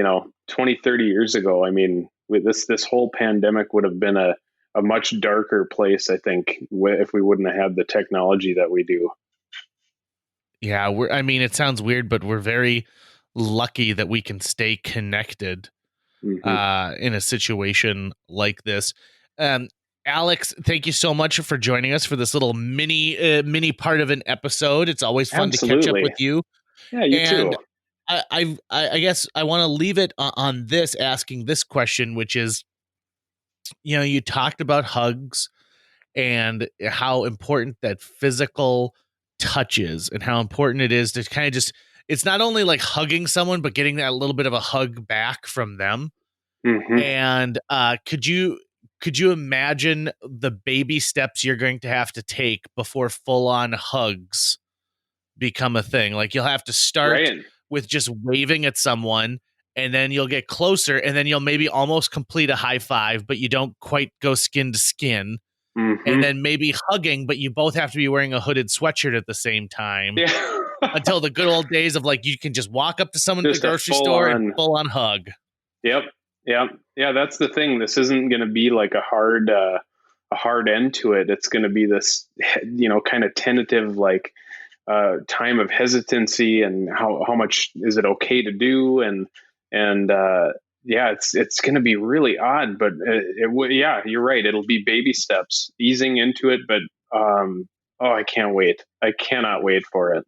20, 30 years ago. I mean, with this whole pandemic would have been a much darker place, I think, if we wouldn't have had the technology that we do. Yeah, it sounds weird, but we're very lucky that we can stay connected in a situation like this. Alex, thank you so much for joining us for this little mini part of an episode. It's always fun to catch up with you. Yeah, you too. I guess I want to leave it on this, asking this question, which is, you talked about hugs and how important that physical touch is and how important it is to kind of just, it's not only like hugging someone, but getting that little bit of a hug back from them. Mm-hmm. And could you imagine the baby steps you're going to have to take before full on hugs become a thing? Like, you'll have to start with just waving at someone, and then you'll get closer, and then you'll maybe almost complete a high five, but you don't quite go skin to skin. Mm-hmm. And then maybe hugging, but you both have to be wearing a hooded sweatshirt at the same time. Yeah. Until the good old days of like, you can just walk up to someone at the grocery store and full on hug. Yep. Yeah. That's the thing. This isn't going to be like a hard end to it. It's going to be this, kind of tentative, like, time of hesitancy and how much is it okay to do, and it's going to be really odd, but you're right, it'll be baby steps easing into it, but I can't wait. I cannot wait for it.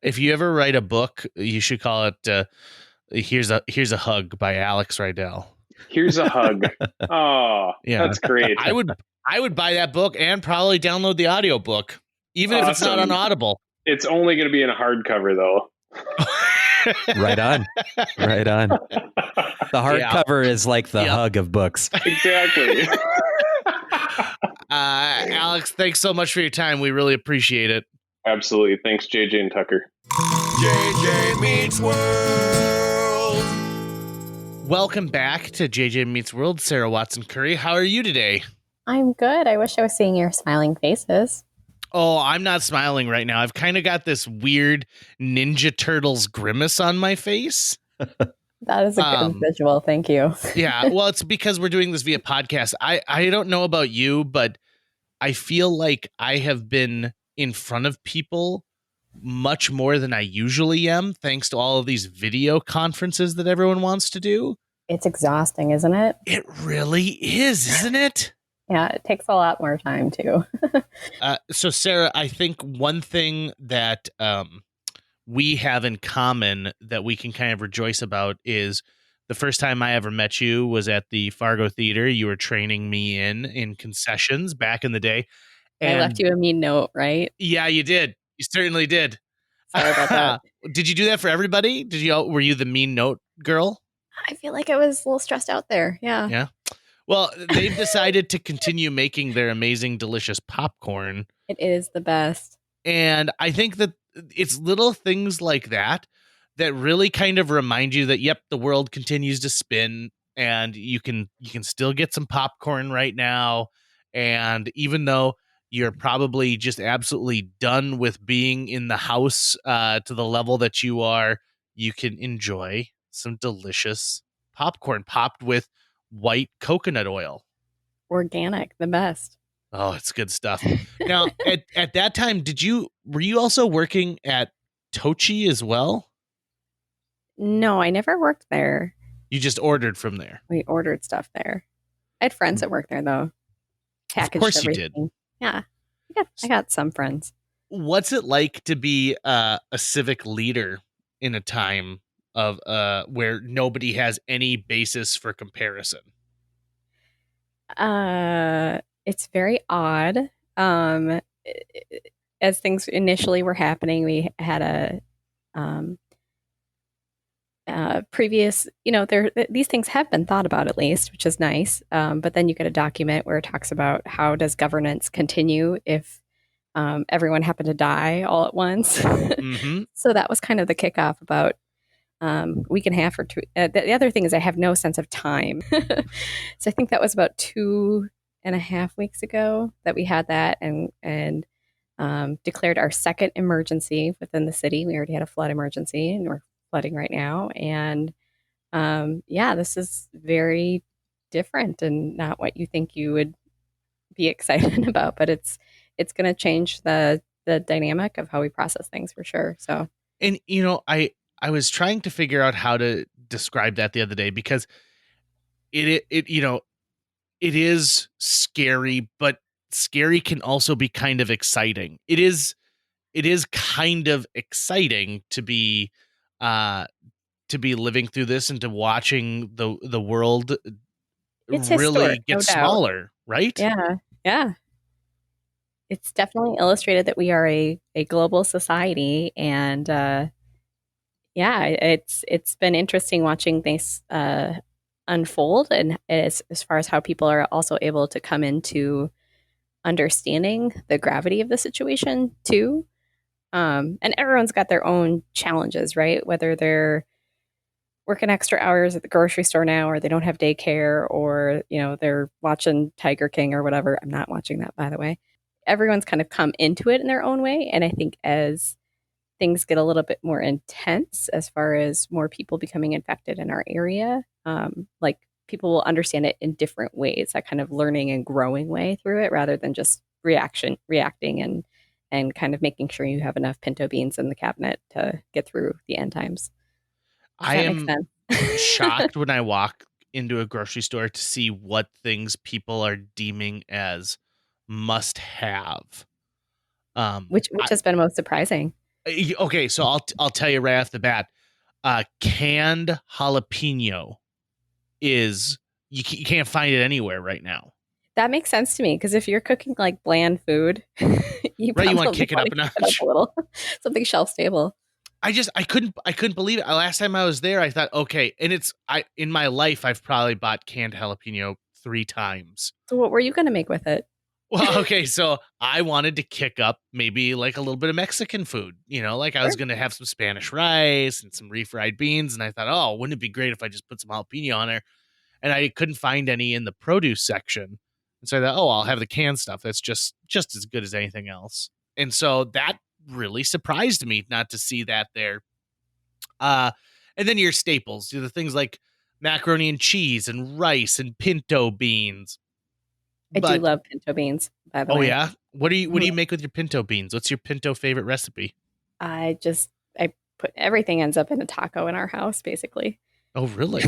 If you ever write a book, you should call it here's a hug by Alex Rydell. Here's a hug. Oh, yeah, that's great. I would buy that book and probably download the audiobook. Even if it's not on Audible. It's only going to be in a hardcover, though. Right on. The hardcover is like the hug of books. Exactly. Alex, thanks so much for your time. We really appreciate it. Absolutely. Thanks, JJ and Tucker. JJ Meets World. Welcome back to JJ Meets World. Sara Watson Curry. How are you today? I'm good. I wish I was seeing your smiling faces. Oh, I'm not smiling right now. I've kind of got this weird Ninja Turtles grimace on my face. That is a good visual. Thank you. Yeah, well, it's because we're doing this via podcast. I don't know about you, but I feel like I have been in front of people much more than I usually am, thanks to all of these video conferences that everyone wants to do. It's exhausting, isn't it? It really is, isn't it? Yeah, it takes a lot more time too. So, Sara, I think one thing that we have in common that we can kind of rejoice about is the first time I ever met you was at the Fargo Theater. You were training me in concessions back in the day. I left you a mean note, right? Yeah, you did. You certainly did. Sorry about that. Did you do that for everybody? Were you the mean note girl? I feel like I was a little stressed out there. Yeah. Yeah. Well, they've decided to continue making their amazing, delicious popcorn. It is the best. And I think that it's little things like that that really kind of remind you that, yep, the world continues to spin and you can still get some popcorn right now. And even though you're probably just absolutely done with being in the house to the level that you are, you can enjoy some delicious popcorn popped with white coconut oil. Organic, the best. Oh, it's good stuff. Now, at that time, were you also working at Tochi as well? No, I never worked there. You just ordered from there. We ordered stuff there. I had friends that worked there though. Packaged of course everything. You did. Yeah. I got some friends. What's it like to be a civic leader in a time of where nobody has any basis for comparison? It's very odd. As things initially were happening, we had a previous, these things have been thought about at least, which is nice. But then you get a document where it talks about how does governance continue if everyone happened to die all at once. Mm-hmm. So that was kind of the kickoff about week and a half or two. The other thing is I have no sense of time. So I think that was about 2.5 weeks ago that we had that and declared our second emergency within the city. We already had a flood emergency and we're flooding right now. And this is very different and not what you think you would be excited about, but it's going to change the dynamic of how we process things for sure. So, and I was trying to figure out how to describe that the other day because it is scary, but scary can also be kind of exciting. It is kind of exciting to be living through this and to watching the world it's really historic, get no smaller, right? Yeah. Yeah. It's definitely illustrated that we are a global society and it's been interesting watching things unfold and as far as how people are also able to come into understanding the gravity of the situation too. And everyone's got their own challenges, right? Whether they're working extra hours at the grocery store now or they don't have daycare or, they're watching Tiger King or whatever. I'm not watching that, by the way. Everyone's kind of come into it in their own way. And I think as things get a little bit more intense as far as more people becoming infected in our area, like people will understand it in different ways, that kind of learning and growing way through it rather than just reacting and kind of making sure you have enough pinto beans in the cabinet to get through the end times. I am shocked when I walk into a grocery store to see what things people are deeming as must have. Which has been most surprising. Okay, so I'll tell you right off the bat. Canned jalapeno is you can't find it anywhere right now. That makes sense to me because if you're cooking like bland food, you want to kick it up a notch, a little, something shelf stable. I couldn't believe it. Last time I was there, I thought, okay, and in my life I've probably bought canned jalapeno 3 times. So what were you going to make with it? Well, okay, so I wanted to kick up maybe like a little bit of Mexican food, like I was going to have some Spanish rice and some refried beans. And I thought, oh, wouldn't it be great if I just put some jalapeno on there? And I couldn't find any in the produce section. And so I thought, oh, I'll have the canned stuff. That's just as good as anything else. And so that really surprised me not to see that there. And then your staples, the things like macaroni and cheese and rice and pinto beans. I do love pinto beans, by the way. Oh yeah? What do you make with your pinto beans? What's your pinto favorite recipe? I put everything ends up in a taco in our house, basically. Oh, really?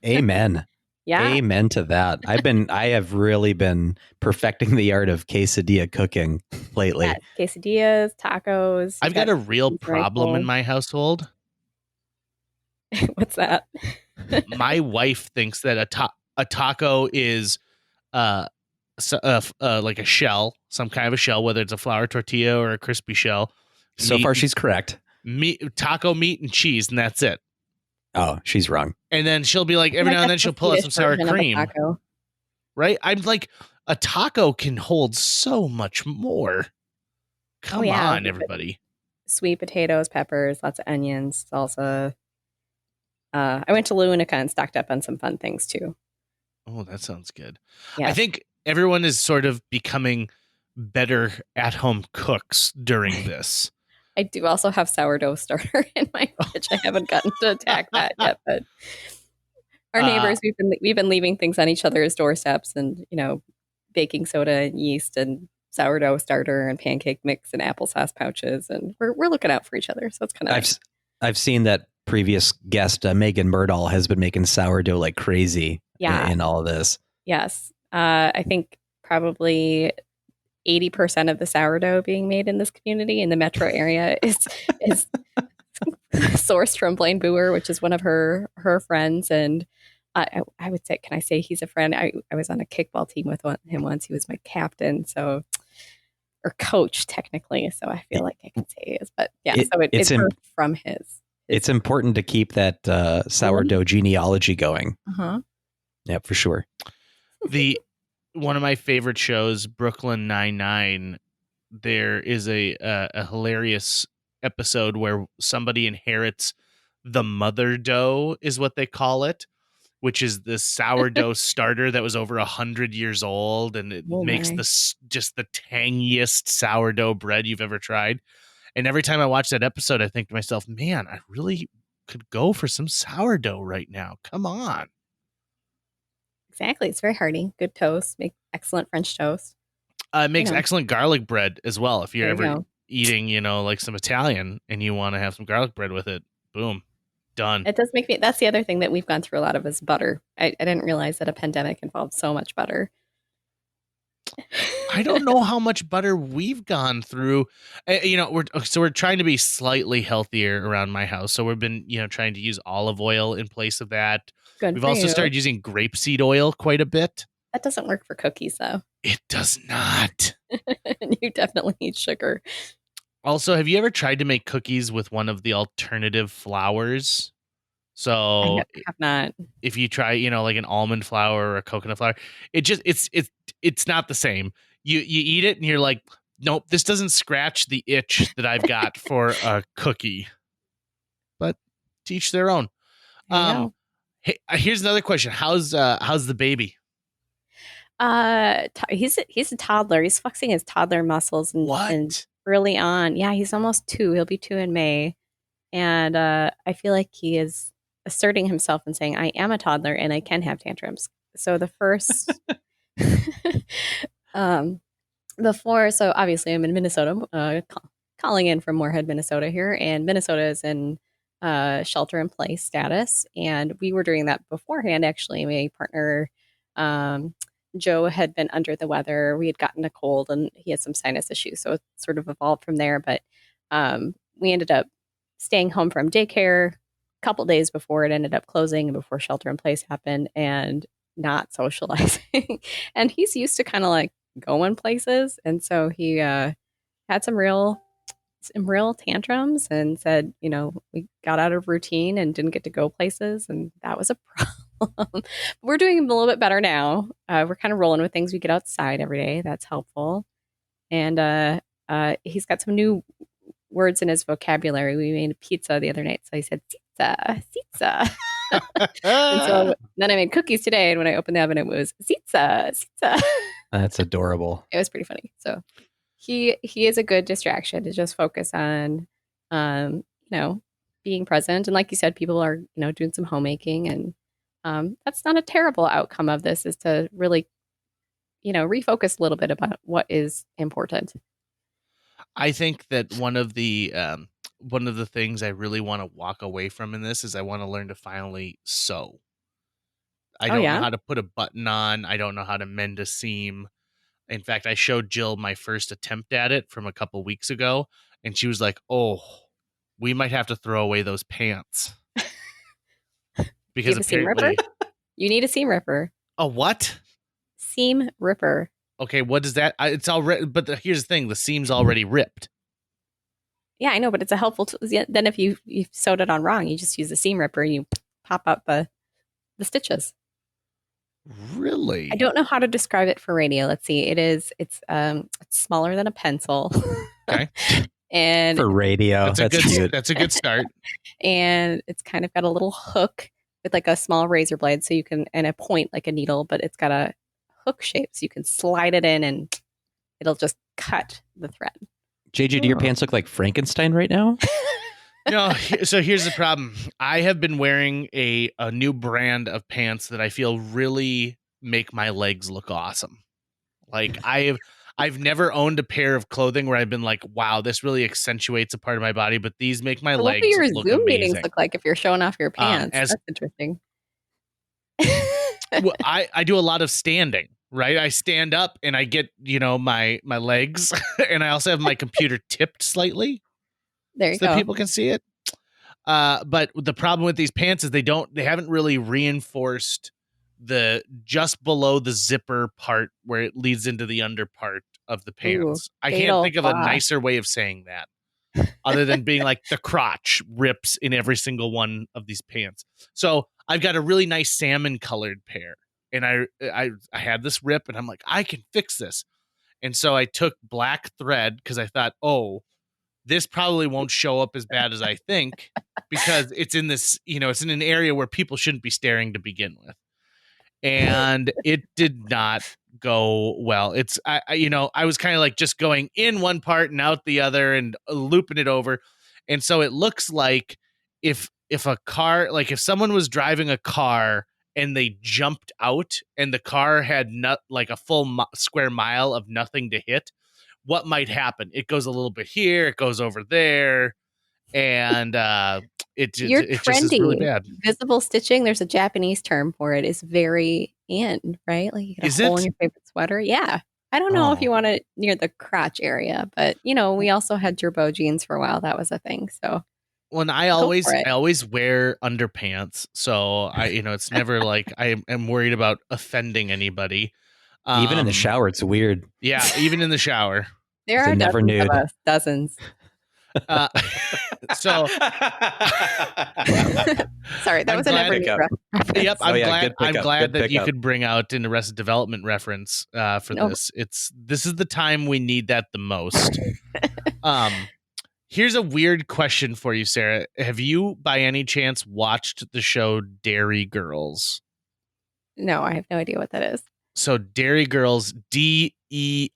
Amen. Yeah. Amen to that. I have really been perfecting the art of quesadilla cooking lately. Yeah, quesadillas, tacos. I've got a real problem in my household. What's that? My wife thinks that a taco is like a shell, some kind of a shell, whether it's a flour tortilla or a crispy shell. So far, she's correct. Taco meat and cheese, and that's it. Oh, she's wrong. And then she'll be like, every now and then she'll pull out some sour cream. Right? I'm like, a taco can hold so much more. Come on, everybody. Sweet potatoes, peppers, lots of onions, salsa. I went to Lunica and stocked up on some fun things too. Oh, that sounds good. Yeah. I think everyone is sort of becoming better at-home cooks during this. I do also have sourdough starter in my fridge. I haven't gotten to attack that yet, but our neighbors, we've been leaving things on each other's doorsteps, and baking soda and yeast and sourdough starter and pancake mix and applesauce pouches, and we're looking out for each other. So it's kind of nice. I've seen that previous guest Megan Murdahl has been making sourdough like crazy. In all of this. Yes, I think probably 80% of the sourdough being made in this community in the metro area is sourced from Blaine Boer, which is one of her friends. And I would say, can I say he's a friend? I was on a kickball team with him once. He was my captain, or coach technically. So I feel like I can say he is. But yeah, it's from his. It's important to keep that sourdough genealogy going. Uh-huh. Yeah, for sure. One of my favorite shows, Brooklyn Nine-Nine, there is a hilarious episode where somebody inherits the mother dough, is what they call it, which is the sourdough starter that was over 100 years old, and it makes just the tangiest sourdough bread you've ever tried. And every time I watch that episode, I think to myself, man, I really could go for some sourdough right now. Come on. Exactly. It's very hearty. Good toast. Make excellent French toast. It makes excellent garlic bread as well. If you're ever eating, like some Italian and you want to have some garlic bread with it, boom, done. It does make me, that's the other thing that we've gone through a lot of is butter. I didn't realize that a pandemic involved so much butter. I don't know how much butter we've gone through. We're trying to be slightly healthier around my house. So we've been, trying to use olive oil in place of that. We've also started using grapeseed oil quite a bit. That doesn't work for cookies, though. It does not. You definitely need sugar. Also, have you ever tried to make cookies with one of the alternative flours? So I have not. If you try, like an almond flour or a coconut flour, it's not the same. You eat it and you're like, nope, this doesn't scratch the itch that I've got for a cookie. But to each their own. Hey, here's another question. How's the baby? He's a toddler. He's flexing his toddler muscles and early on. Yeah, he's almost 2. He'll be 2 in May. And I feel like he is asserting himself and saying, I am a toddler and I can have tantrums. So the first so obviously I'm in Minnesota, calling in from Moorhead, Minnesota here, and Minnesota is in shelter in place status. And we were doing that beforehand. Actually, my partner, Joe, had been under the weather. We had gotten a cold and he had some sinus issues. So it sort of evolved from there. But we ended up staying home from daycare a couple days before it ended up closing and before shelter in place happened, and not socializing. And he's used to kind of like going places. And so he had some real tantrums and said, we got out of routine and didn't get to go places. And that was a problem. We're doing a little bit better now. We're kind of rolling with things. We get outside every day. That's helpful. And he's got some new words in his vocabulary. We made pizza the other night. So he said, pizza. And so then I made cookies today. And when I opened the oven, it was pizza. That's adorable. It was pretty funny. So he is a good distraction to just focus on, being present. And like you said, people are, doing some homemaking, and that's not a terrible outcome of this, is to really, refocus a little bit about what is important. I think that one of the things I really want to walk away from in this is I want to learn to finally sew. I Oh, don't know yeah? how to put a button on. I don't know how to mend a seam. In fact, I showed Jill my first attempt at it from a couple weeks ago, and she was like, "Oh, we might have to throw away those pants." Do you Because have a seam ripper? apparently You need a seam ripper. a what? Seam ripper. Okay, what is that? It's already, but here's the thing: the seam's already ripped. Yeah, I know, but it's a helpful tool. Then if you sewed it on wrong, you just use the seam ripper and you pop out the stitches. Really? I don't know how to describe it for radio. Let's see. It's smaller than a pencil. Okay. And For radio. That's cute. That's a good start. And it's kind of got a little hook with like a small razor blade, so you can, and a point like a needle, but it's got a hook shape, so you can slide it in and it'll just cut the thread. JJ, do your pants look like Frankenstein right now? No, so here's the problem. I have been wearing a new brand of pants that I feel really make my legs look awesome. Like I've never owned a pair of clothing where I've been like, wow, this really accentuates a part of my body, but these make my So legs what do your look Zoom amazing. meetings look like if you're showing off your pants? as- That's interesting. Well, I do a lot of standing, right? I stand up and I get, my legs, and I also have my computer tipped slightly. There you so that go. people can see it. But the problem with these pants is they haven't really reinforced the just below the zipper part where it leads into the under part of the pants. I can't fatal think of a flaw. nicer way of saying that other than being like the crotch rips in every single one of these pants. So I've got a really nice salmon colored pair, and I had this rip, and I'm like, I can fix this. And so I took black thread because I thought, oh, this probably won't show up as bad as I think because it's in this, it's in an area where people shouldn't be staring to begin with. And it did not go well. I was kind of like just going in one part and out the other and looping it over. And so it looks like if a car, like if someone was driving a car and they jumped out and the car had like a full square mile of nothing to hit, what might happen? It goes a little bit here, it goes over there, and it just is really bad. Visible stitching, there's a Japanese term for it, is very in, right? Like you get a hole in your favorite sweater. Yeah. I don't know if you want it near the crotch area, but we also had gerbo jeans for a while. That was a thing. So when I always wear underpants, so it's never like I am worried about offending anybody. Even in the shower, it's weird. Yeah, even in the shower. There are never dozens nude. of us, dozens. So sorry, that was a never nude reference. Yep, I'm glad that you pickup. could bring out an Arrested Development reference for this. This is the time we need that the most. Here's a weird question for you, Sarah. Have you, by any chance, watched the show Dairy Girls? No, I have no idea what that is. So Dairy Girls, Derry. It's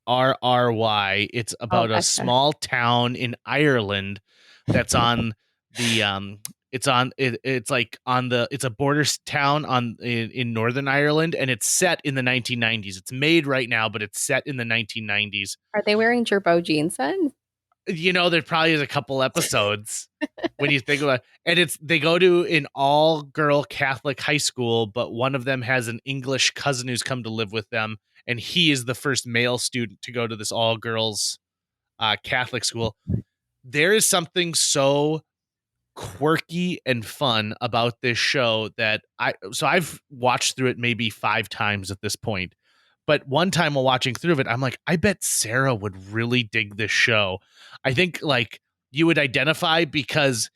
about a small town in Ireland that's on the it's a border town in Northern Ireland, and it's set in the 1990s. It's made right now, but it's set in the 1990s. Are they wearing gerbo jeans then? There probably is a couple episodes when you think about it. And they go to an all-girl Catholic high school, but one of them has an English cousin who's come to live with them, and he is the first male student to go to this all-girls Catholic school. There is something so quirky and fun about this show that I've watched through it maybe 5 times at this point. But one time while watching through it, I'm like, I bet Sarah would really dig this show. I think like you would identify because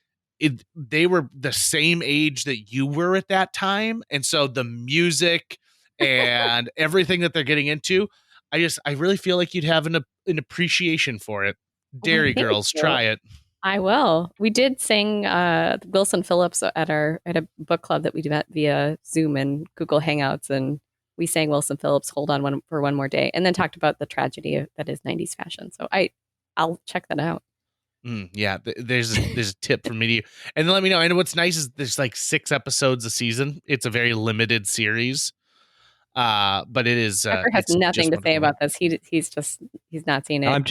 they were the same age that you were at that time. And so the music and everything that they're getting into, I really feel like you'd have an appreciation for it. Dairy Girls, try it. I will. We did sing Wilson Phillips at a book club that we did via Zoom and Google Hangouts, and we sang Wilson Phillips' "Hold On for One More Day," and then talked about the tragedy that is 90s fashion. So I'll check that out. Yeah, there's a tip from me to you, and let me know. And what's nice is there's like 6 episodes a season. It's a very limited series, but it is. Tucker has It's nothing just to say wonderful. about this. He's not seen it. I'm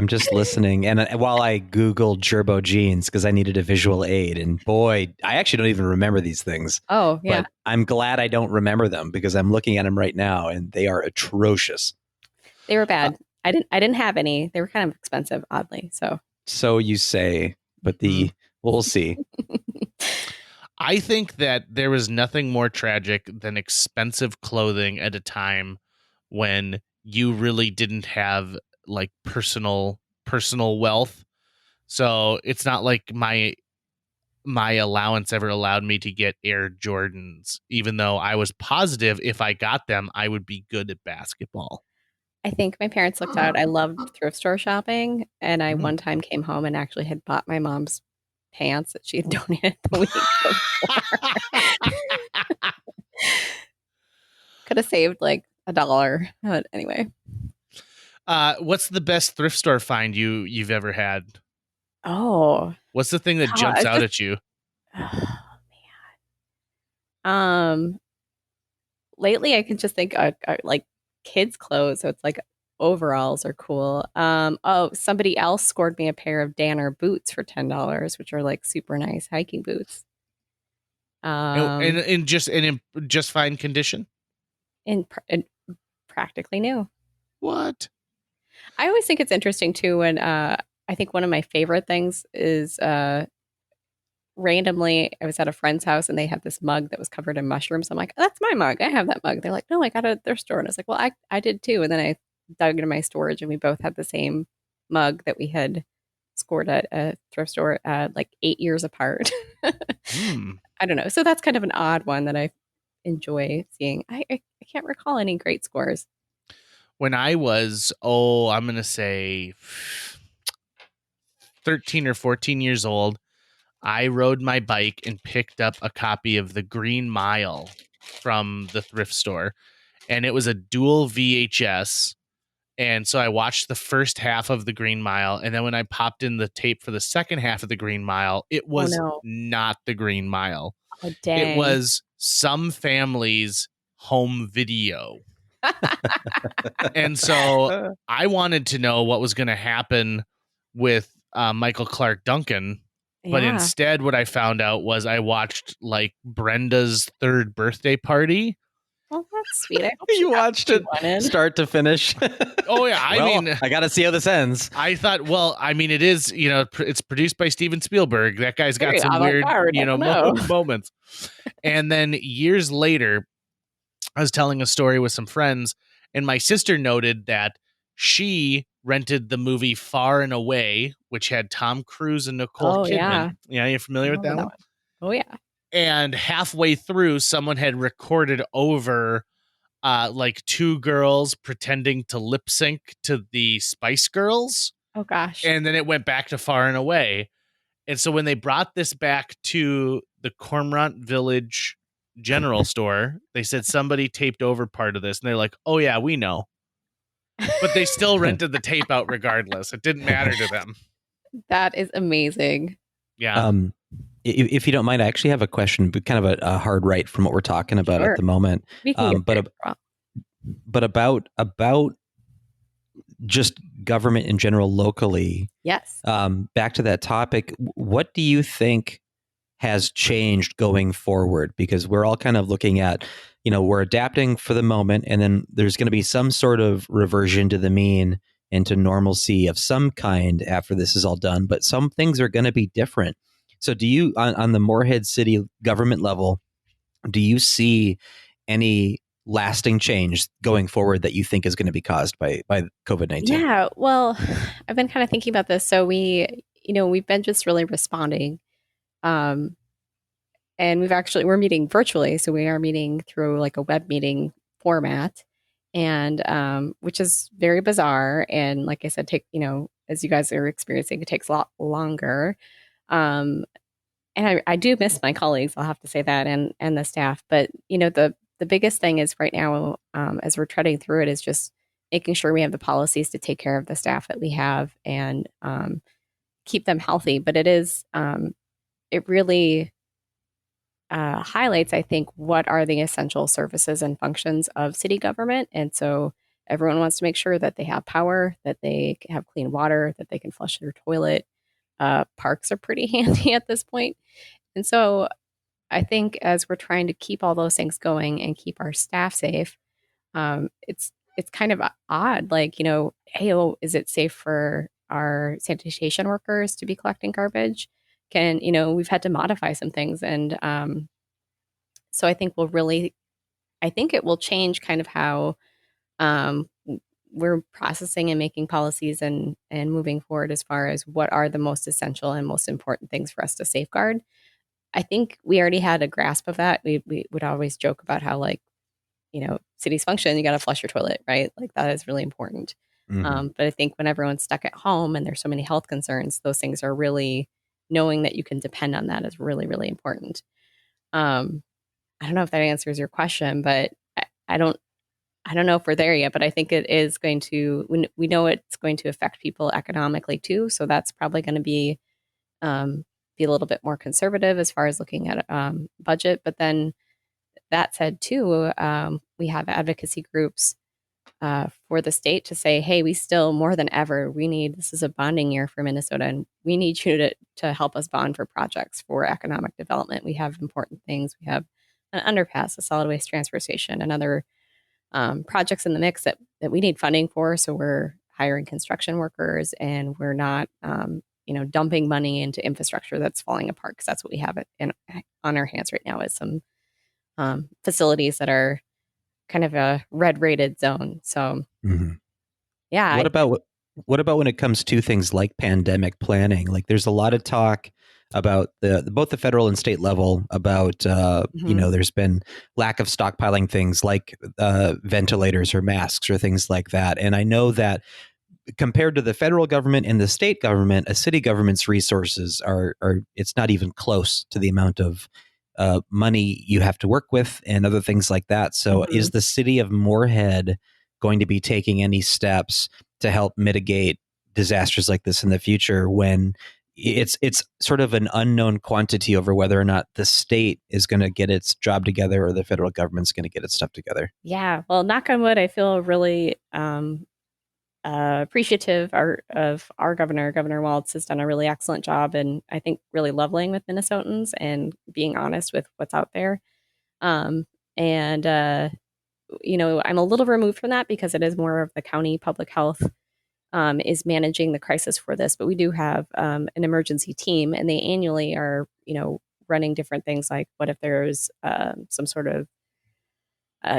just listening, and while I Googled gerbo jeans because I needed a visual aid, and boy, I actually don't even remember these things. Oh yeah, But I'm glad I don't remember them because I'm looking at them right now, and they are atrocious. they were bad. I didn't have any. They were kind of expensive, oddly. So you say, but we'll see. I think that there was nothing more tragic than expensive clothing at a time when you really didn't have like personal wealth. So it's not like my allowance ever allowed me to get Air Jordans, even though I was positive if I got them, I would be good at basketball. I think my parents looked out. I loved thrift store shopping, and I Mm. one time came home and actually had bought my mom's pants that she had donated the week before. Could have saved like $1, but anyway. What's the best thrift store find you've ever had? Oh, What's the thing that God, jumps it's out just- at you? oh man. Lately I can just think like kids' clothes, so it's like overalls are cool. Oh, somebody else scored me a pair of Danner boots for $10, which are like super nice hiking boots. In just fine condition. In practically new. What? I always think it's interesting too when I think one of my favorite things is randomly I was at a friend's house and they had this mug that was covered in mushrooms. I'm like, that's my mug. I have that mug. They're like, no, I got it at their store. And I was like, well, I did too. And then I dug into my storage and we both had the same mug that we had scored at a thrift store like 8 years apart. I don't know. So that's kind of an odd one that I enjoy seeing. I can't recall any great scores. When I was, I'm going to say 13 or 14 years old, I rode my bike and picked up a copy of The Green Mile from the thrift store. And it was a dual VHS. And so I watched the first half of The Green Mile. And then when I popped in the tape for the second half of The Green Mile, it was not The Green Mile. Oh, dang. It was some family's home video. And so I wanted to know what was going to happen with Michael Clark Duncan. But instead, what I found out was I watched like Brenda's third birthday party. Well, that's sweet. I hope You watched it start to finish. Oh, yeah. I mean, I got to see how this ends. I thought, well, I mean, it is, it's produced by Steven Spielberg. That guy's got some weird, moments. And then years later, I was telling a story with some friends, and my sister noted that she rented the movie Far and Away, which had Tom Cruise and Nicole Kidman. Yeah, you're familiar with that one? Oh, yeah. And halfway through, someone had recorded over like 2 girls pretending to lip sync to the Spice Girls. Oh, gosh. And then it went back to Far and Away. And so when they brought this back to the Cormorant Village general store, they said somebody taped over part of this. And they're like, oh, yeah, we know. But they still rented the tape out regardless. It didn't matter to them. That is amazing. Yeah. If you don't mind, I actually have a question, but kind of a hard right from what we're talking about at the moment. But about just government in general locally. Yes. Back to that topic, what do you think has changed going forward? Because we're all kind of looking at, we're adapting for the moment, and then there's going to be some sort of reversion to the mean and to normalcy of some kind after this is all done. But some things are going to be different. So do you, on the Moorhead City government level, do you see any lasting change going forward that you think is going to be caused by COVID-19? Yeah, well, I've been kind of thinking about this. So we've been just really responding. And we're meeting virtually. So we are meeting through like a web meeting format, and which is very bizarre. And like I said, as you guys are experiencing, it takes a lot longer. And I do miss my colleagues, I'll have to say that, and the staff. But, the biggest thing is right now, as we're treading through it, is just making sure we have the policies to take care of the staff that we have, and keep them healthy. But it is, it really highlights, I think, what are the essential services and functions of city government. And so everyone wants to make sure that they have power, that they have clean water, that they can flush their toilet. Parks are pretty handy at this point. And so I think as we're trying to keep all those things going and keep our staff safe, it's kind of odd. Like, hey, oh, is it safe for our sanitation workers to be collecting garbage? We've had to modify some things. And so I think it will change kind of how we're processing and making policies and moving forward as far as what are the most essential and most important things for us to safeguard. I think we already had a grasp of that. We would always joke about how, like, cities function, you got to flush your toilet, right? Like, that is really important. But I think when everyone's stuck at home and there's so many health concerns, those things are really, knowing that you can depend on that is really, really important. I don't know if that answers your question, but I don't know if we're there yet, but I think it is going to, we know it's going to affect people economically too. So that's probably going to be a little bit more conservative as far as looking at budget. But then that said too, we have advocacy groups for the state to say, hey, we still more than ever, this is a bonding year for Minnesota, and we need you to help us bond for projects for economic development. We have important things. We have an underpass, a solid waste transfer station, and other projects in the mix that we need funding for. So we're hiring construction workers, and we're not, dumping money into infrastructure that's falling apart, because that's what we have on our hands right now, is some facilities that are kind of a red rated zone. So, yeah. What about when it comes to things like pandemic planning? Like, there's a lot of talk about both the federal and state level about, there's been lack of stockpiling things like ventilators or masks or things like that. And I know that compared to the federal government and the state government, a city government's resources are it's not even close to the amount of money you have to work with and other things like that. So is the city of Moorhead going to be taking any steps to help mitigate disasters like this in the future, when it's sort of an unknown quantity over whether or not the state is going to get its job together or the federal government's going to get its stuff together? Yeah. Well, knock on wood, I feel really appreciative of our governor. Governor Walz has done a really excellent job, and I think really leveling with Minnesotans and being honest with what's out there. I'm a little removed from that because it is more of the county public health is managing the crisis for this. But we do have an emergency team, and they annually are, running different things, like what if there's some sort of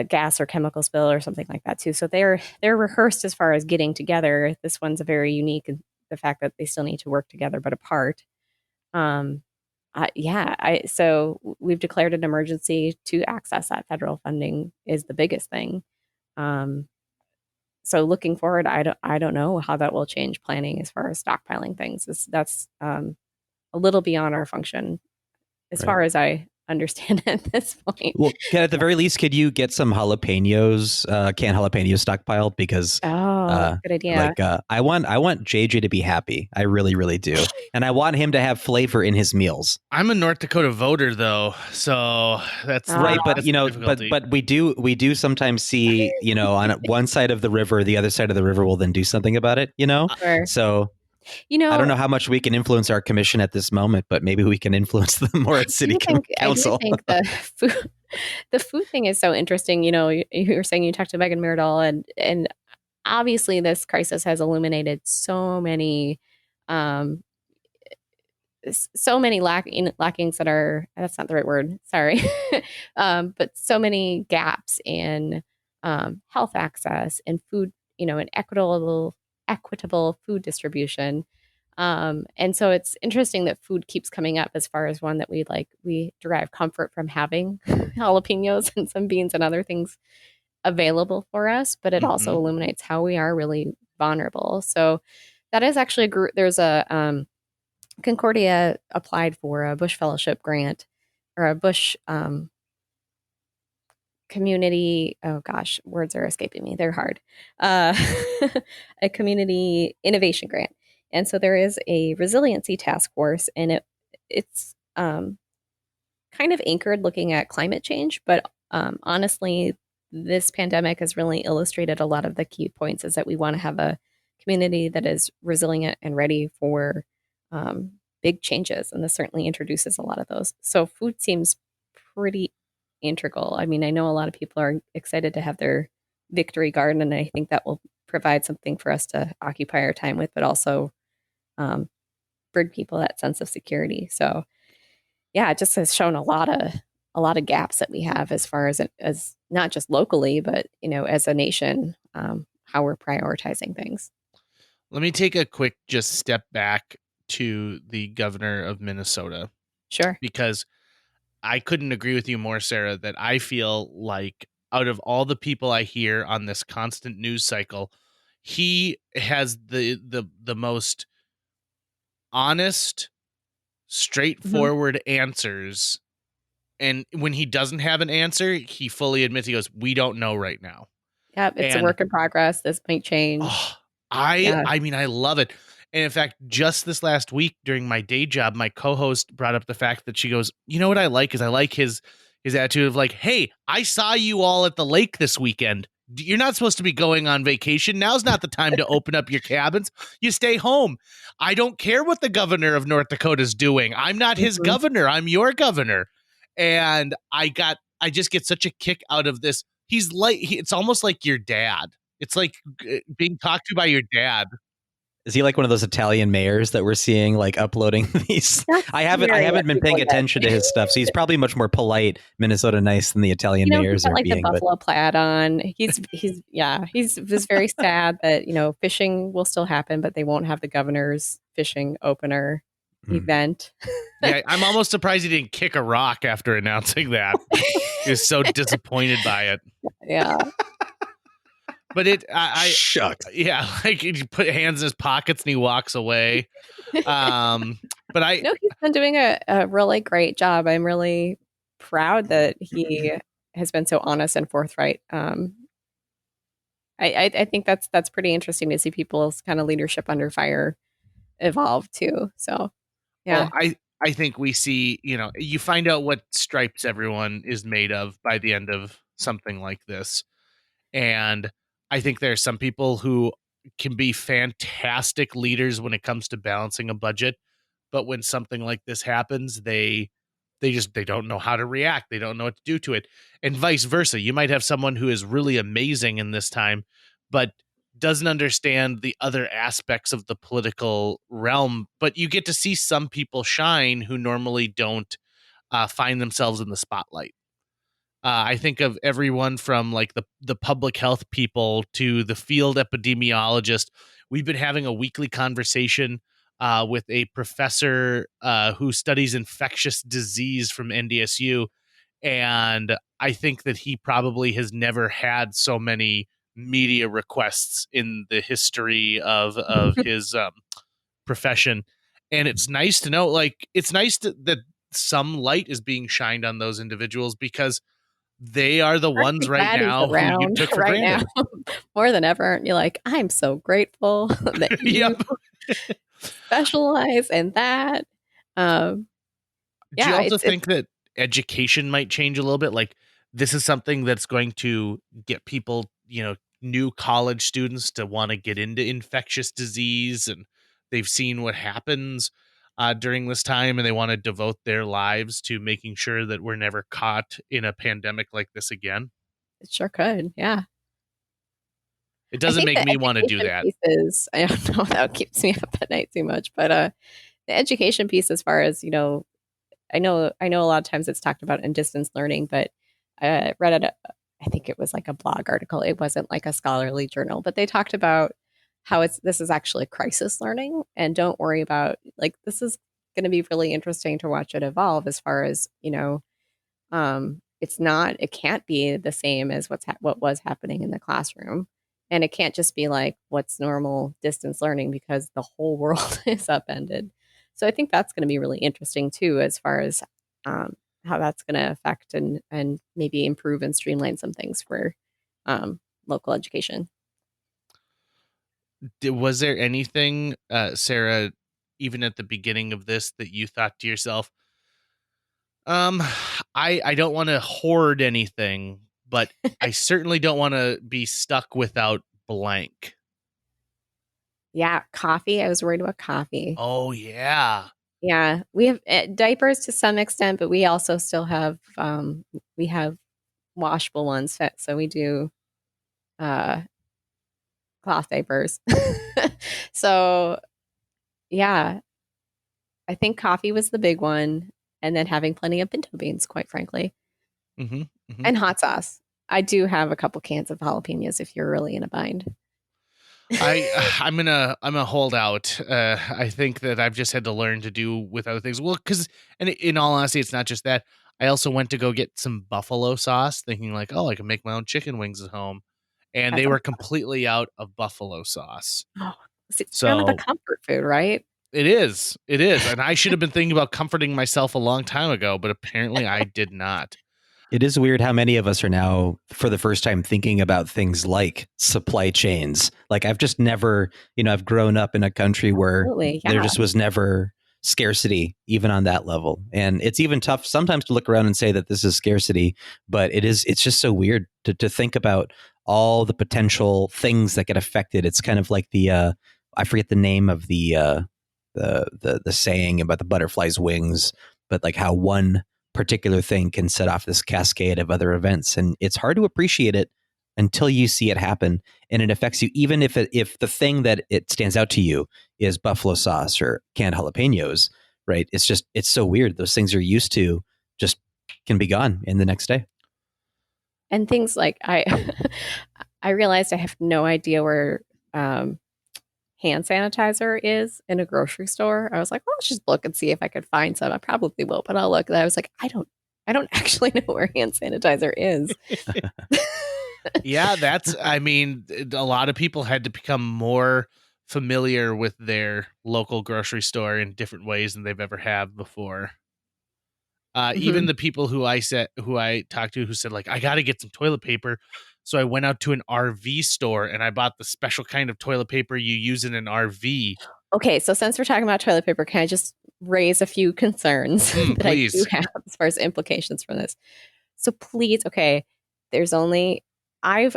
gas or chemical spill or something like that too. So they're rehearsed as far as getting together. This one's a very unique in the fact that they still need to work together but apart. So we've declared an emergency to access that federal funding is the biggest thing. So looking forward, I don't know how that will change planning as far as stockpiling things. That's a little beyond our function as far as I understand at this point. Well, at the very least, could you get some canned jalapenos stockpiled? Because good idea. I want JJ to be happy. I really, really do, and I want him to have flavor in his meals. I'm a North Dakota voter, though, so that's right. But but we do sometimes see, on one side of the river, the other side of the river will then do something about it. Sure. So. I don't know how much we can influence our commission at this moment, but maybe we can influence them more at city council. I do think the food thing is so interesting. You were saying you talked to Megan Myrdal, and obviously this crisis has illuminated so many lackings that are, that's not the right word, sorry, but so many gaps in health access and food, and equitable food distribution. And so it's interesting that food keeps coming up as far as one that we derive comfort from having jalapenos and some beans and other things available for us, but it also illuminates how we are really vulnerable. So that is actually a group. There's a Concordia applied for a Bush Fellowship grant, or a Bush community, oh gosh, words are escaping me, they're hard, a community innovation grant. And so there is a resiliency task force, and it's kind of anchored looking at climate change. But honestly, this pandemic has really illustrated a lot of the key points is that we want to have a community that is resilient and ready for big changes. And this certainly introduces a lot of those. So food seems pretty integral. I mean, I know a lot of people are excited to have their victory garden, and I think that will provide something for us to occupy our time with, but also bring people that sense of security. So yeah, it just has shown a lot of gaps that we have as far as not just locally, but as a nation, how we're prioritizing things. Let me take a quick just step back to the governor of Minnesota. Sure. Because I couldn't agree with you more, Sara, that I feel like out of all the people I hear on this constant news cycle, he has the most honest, straightforward answers. And when he doesn't have an answer, he fully admits, he goes, "We don't know right now." Yeah, it's a work in progress. This might change. I mean, I love it. And in fact, just this last week during my day job, my co-host brought up the fact that she goes, "You know what I like is I like his attitude of like, hey, I saw you all at the lake this weekend. You're not supposed to be going on vacation. Now's not the time to open up your cabins. You stay home. I don't care what the governor of North Dakota is doing. I'm not his governor. I'm your governor." And I just get such a kick out of this. He's like, it's almost like your dad. It's like being talked to by your dad. Is he like one of those Italian mayors that we're seeing like uploading these? I haven't been paying attention to his stuff, so he's probably much more polite, Minnesota nice than the Italian mayors he's got, are like being. The buffalo plaid on. He's just very sad that fishing will still happen, but they won't have the governor's fishing opener event. Yeah, I'm almost surprised he didn't kick a rock after announcing that. He was so disappointed by it. Yeah. But shucks. Yeah, like he put hands in his pockets and he walks away. But he's been doing a really great job. I'm really proud that he has been so honest and forthright. I think that's pretty interesting to see people's kind of leadership under fire evolve too. So yeah. Well, I think we see, you find out what stripes everyone is made of by the end of something like this. And I think there are some people who can be fantastic leaders when it comes to balancing a budget, but when something like this happens, they don't know how to react. They don't know what to do to it. And vice versa. You might have someone who is really amazing in this time, but doesn't understand the other aspects of the political realm. But you get to see some people shine who normally don't find themselves in the spotlight. I think of everyone from like the public health people to the field epidemiologist. We've been having a weekly conversation with a professor who studies infectious disease from NDSU. And I think that he probably has never had so many media requests in the history of his profession. And it's nice to know, that some light is being shined on those individuals, because they are the ones right now who you took for granted. Now, more than ever. Aren't you like, I'm so grateful that you specialize in that. Do you also think that education might change a little bit? Like, this is something that's going to get people, new college students to want to get into infectious disease, and they've seen what happens during this time, and they want to devote their lives to making sure that we're never caught in a pandemic like this again? It sure could. Yeah. It doesn't make me want to do that. I don't know if that keeps me up at night too much, but the education piece, as far as, I know a lot of times it's talked about in distance learning, but I read it, I think it was like a blog article. It wasn't like a scholarly journal, but they talked about how this is actually crisis learning, and don't worry about, like, this is going to be really interesting to watch it evolve as far as, it can't be the same as what was happening in the classroom. And it can't just be like what's normal distance learning, because the whole world is upended. So I think that's going to be really interesting too, as far as how that's going to affect and maybe improve and streamline some things for local education. Was there anything, Sarah, even at the beginning of this, that you thought to yourself, I don't want to hoard anything, but I certainly don't want to be stuck without blank. Yeah, coffee. I was worried about coffee. Oh yeah. Yeah, we have diapers to some extent, but we also still have we have washable ones, so we do cloth diapers. So yeah, I think coffee was the big one, and then having plenty of pinto beans, quite frankly, and hot sauce. I do have a couple cans of jalapenos if you're really in a bind. I'm gonna hold out. I think that I've just had to learn to do with other things. Well, because, and in all honesty, it's not just that. I also went to go get some buffalo sauce, thinking like, oh, I can make my own chicken wings at home, and they were completely out of buffalo sauce. Oh, it's kind of a comfort food, right? It is, and I should have been thinking about comforting myself a long time ago, but apparently I did not. It is weird how many of us are now, for the first time, thinking about things like supply chains. Like I've just never, I've grown up in a country where there just was never scarcity, even on that level. And it's even tough sometimes to look around and say that this is scarcity, but it's just so weird to think about all the potential things that get affected. It's kind of like I forget the name of the saying about the butterfly's wings, but like how one particular thing can set off this cascade of other events, and it's hard to appreciate it until you see it happen, and it affects you. Even if the thing that it stands out to you is buffalo sauce or canned jalapenos, right? It's so weird. Those things you're used to just can be gone in the next day. And things like I realized I have no idea where hand sanitizer is in a grocery store. I was like, well, let's just look and see if I could find some. I probably will, but I'll look. And I was like, I don't actually know where hand sanitizer is. Yeah, a lot of people had to become more familiar with their local grocery store in different ways than they've ever have before. Even the people who I talked to who said like, I got to get some toilet paper. So I went out to an RV store and I bought the special kind of toilet paper you use in an RV. Okay, so since we're talking about toilet paper, can I just raise a few concerns that please. I do have as far as implications from this? So please, okay, there's only I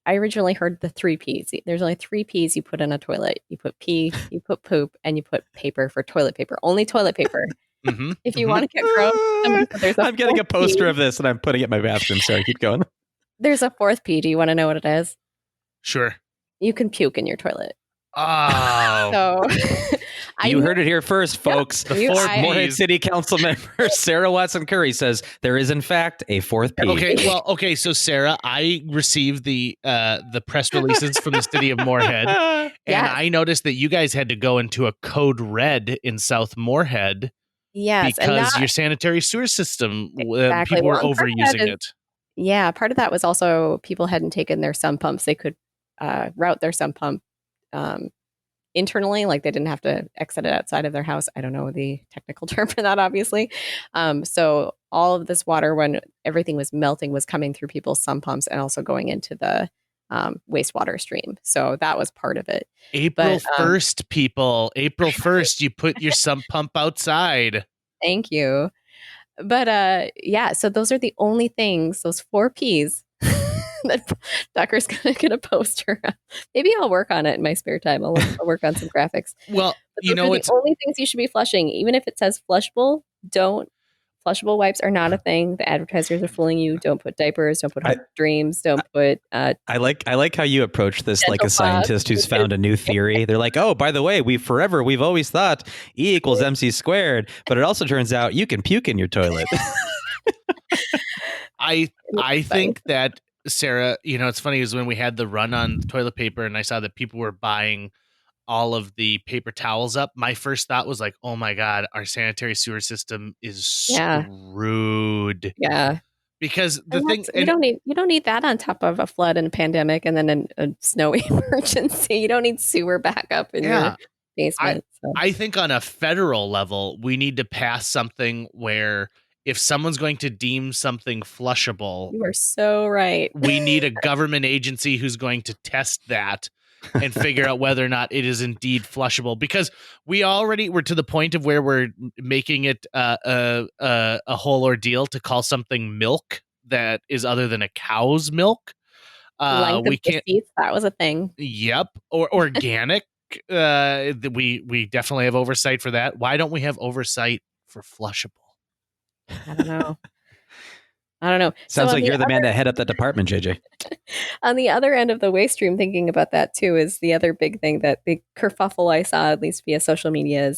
originally heard the 3 P's. There's only 3 P's you put in a toilet. You put pee, you put poop, and you put paper for toilet paper. Only toilet paper. If you want to get gross, I'm getting a poster of this and I'm putting it in my bathroom. Sorry, keep going. There's a 4th P. Do you want to know what it is? Sure. You can puke in your toilet. Oh. So you heard it here first, folks. The 4th Moorhead City Council member Sara Watson Curry says there is in fact a 4th P. Okay. So Sara, I received the press releases from the city of Moorhead, and I noticed that you guys had to go into a code red in South Moorhead. Yes, because your sanitary sewer system, people were overusing it. Yeah, part of that was also people hadn't taken their sump pumps. They could route their sump pump internally, like they didn't have to exit it outside of their house. I don't know the technical term for that, obviously. So all of this water, when everything was melting, was coming through people's sump pumps and also going into the wastewater stream. So that was part of it. April 1st, people. April 1st, you put your sump pump outside. Thank you. But yeah, so those are the only things, those 4 P's that Tucker's going to get a poster of. Maybe I'll work on it in my spare time. I'll work on some graphics. Well, it's the only things you should be flushing. Even if it says flushable, flushable wipes are not a thing. The advertisers are fooling you. Don't put diapers. Don't put dreams. Don't put. I like how you approach this like a scientist who's found a new theory. They're like, oh, by the way, we've always thought E equals MC squared, but it also turns out you can puke in your toilet. I think that, Sara, it's funny is when we had the run on toilet paper and I saw that people were buying all of the paper towels up, my first thought was like, oh my God, our sanitary sewer system is screwed. Yeah. Because you don't need that on top of a flood and a pandemic and then a snowy emergency. You don't need sewer backup in your basement. I think on a federal level, we need to pass something where if someone's going to deem something flushable, you are so right. We need a government agency who's going to test that. and figure out whether or not it is indeed flushable, because we're to the point of where we're making it a whole ordeal to call something milk that is other than a cow's milk. Length We of the can't. seats, that was a thing. Yep. Or organic. We definitely have oversight for that. Why don't we have oversight for flushable? I don't know. I don't know. Sounds So like you're the man to head up that department, JJ. on the other end of the waste stream, thinking about that too, is the other big thing, that the kerfuffle I saw, at least via social media,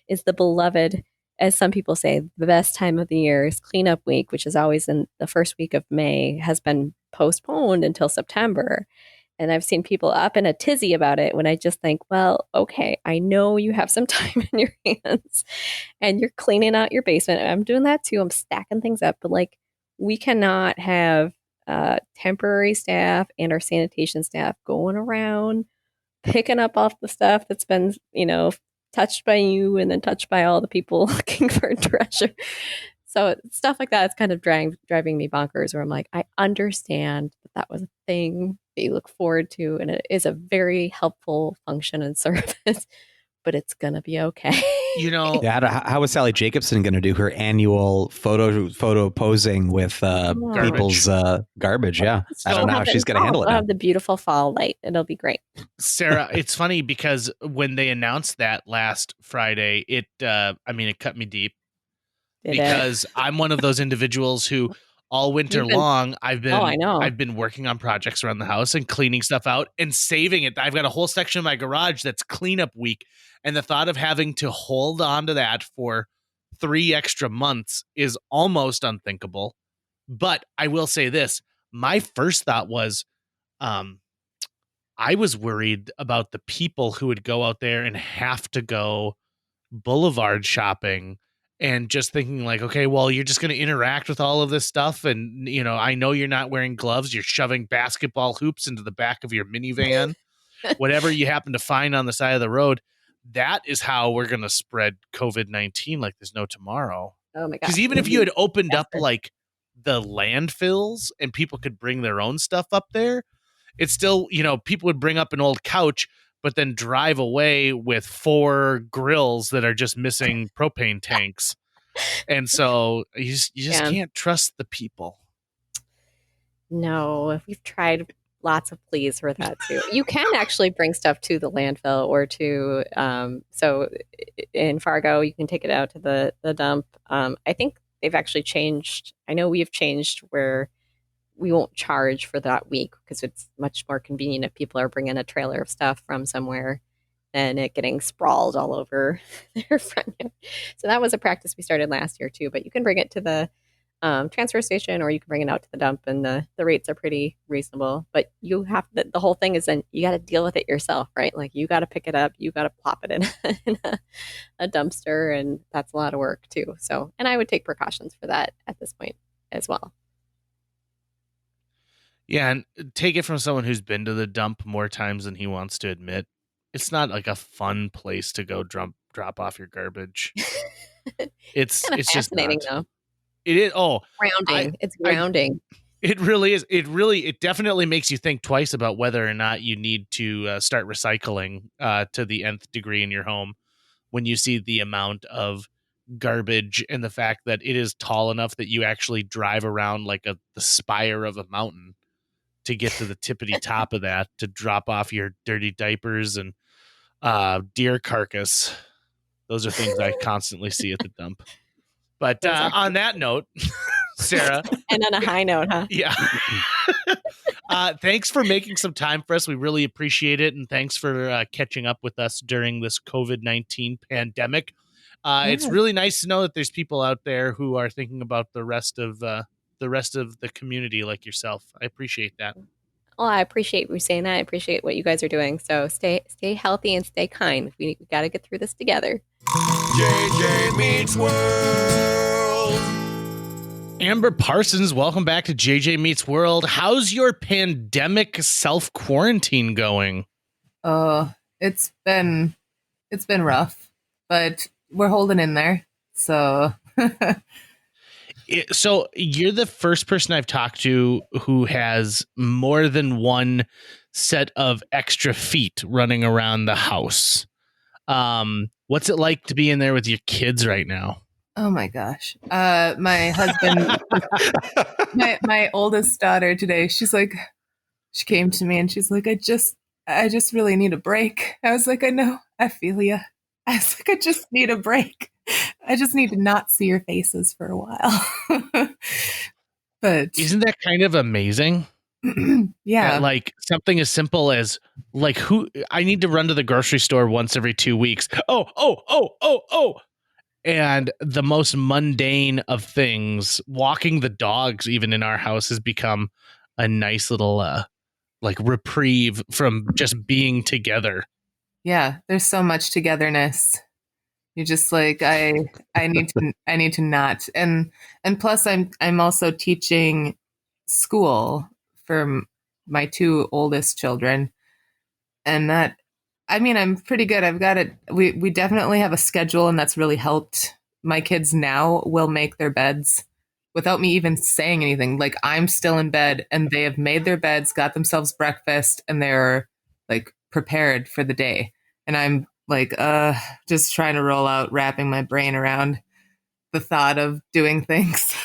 is the beloved, as some people say, the best time of the year is cleanup week, which is always in the first week of May, has been postponed until September. And I've seen people up in a tizzy about it, when I just think, well, okay, I know you have some time in your hands and you're cleaning out your basement. I'm doing that too. I'm stacking things up, but like, we cannot have temporary staff and our sanitation staff going around picking up off the stuff that's been, touched by you and then touched by all the people looking for treasure. So stuff like that is kind of driving me bonkers, where I'm like, I understand that was a thing that you look forward to, and it is a very helpful function and service, but it's going to be okay. Yeah, how is Sally Jacobson going to do her annual photo posing with people's garbage? Yeah, So I don't know how she's going to handle it. We'll Now. have the beautiful fall light. It'll be great. Sarah, it's funny because when they announced that last Friday, it cut me deep, because I'm one of those individuals who all winter long I've been working on projects around the house and cleaning stuff out and saving it. I've got a whole section of my garage that's cleanup week, and the thought of having to hold on to that for 3 extra months is almost unthinkable. But I will say this, my first thought was I was worried about the people who would go out there and have to go boulevard shopping, and just thinking like, okay, well, you're just going to interact with all of this stuff. And, I know you're not wearing gloves. You're shoving basketball hoops into the back of your minivan, whatever you happen to find on the side of the road. That is how we're going to spread COVID-19 like there's no tomorrow. Oh my God. Because even if you had opened up like the landfills and people could bring their own stuff up there, it's still, people would bring up an old couch, but then drive away with 4 grills that are just missing propane tanks. And so you just can't trust the people. No, we've tried lots of pleas for that too. You can actually bring stuff to the landfill or to, so in Fargo, you can take it out to the dump. I think they've actually changed. I know we've changed where we won't charge for that week, because it's much more convenient if people are bringing a trailer of stuff from somewhere than it getting sprawled all over their front yard. So that was a practice we started last year too, but you can bring it to the transfer station, or you can bring it out to the dump, and the rates are pretty reasonable. But you have the whole thing is then you got to deal with it yourself, right? Like you got to pick it up, you got to plop it in a dumpster, and that's a lot of work too. So, and I would take precautions for that at this point as well. Yeah, and take it from someone who's been to the dump more times than he wants to admit. It's not like a fun place to go drop off your garbage. It's just fascinating not. though. It is. Oh, Grounding. It's grounding. It really is. It definitely makes you think twice about whether or not you need to start recycling to the nth degree in your home, when you see the amount of garbage and the fact that it is tall enough that you actually drive around like the spire of a mountain to get to the tippity top of that, to drop off your dirty diapers and deer carcass. Those are things I constantly see at the dump. But on that note, Sarah. And on a high note, huh? Yeah. Thanks for making some time for us. We really appreciate it. And thanks for catching up with us during this COVID-19 pandemic. It's really nice to know that there's people out there who are thinking about the rest of the community like yourself. I appreciate that. Well, I appreciate you saying that. I appreciate what you guys are doing. So stay healthy and stay kind. We got to get through this together. JJ Meets World. Amber Parsons, welcome back to JJ Meets World. How's your pandemic self-quarantine going? It's been rough, but we're holding in there. So So you're the first person I've talked to who has more than one set of extra feet running around the house. What's it like to be in there with your kids right now? Oh my gosh. My husband, my oldest daughter today, she came to me and she's like, I just really need a break. I was like, I know, I feel you. I was like, I just need a break. I just need to not see your faces for a while. But isn't that kind of amazing? Yeah. That, like, something as simple as like, who I need to run to the grocery store once every 2 weeks. Oh. And the most mundane of things, walking the dogs, even in our house, has become a nice little like reprieve from just being together. Yeah, there's so much togetherness. You're just like, I need to not. And plus I'm also teaching school for my two oldest children. And that, I mean, I'm pretty good. I've got it. We definitely have a schedule, and that's really helped. My kids now will make their beds without me even saying anything. Like, I'm still in bed and they have made their beds, got themselves breakfast, and they're like prepared for the day. And I'm like, just trying to roll out, wrapping my brain around the thought of doing things.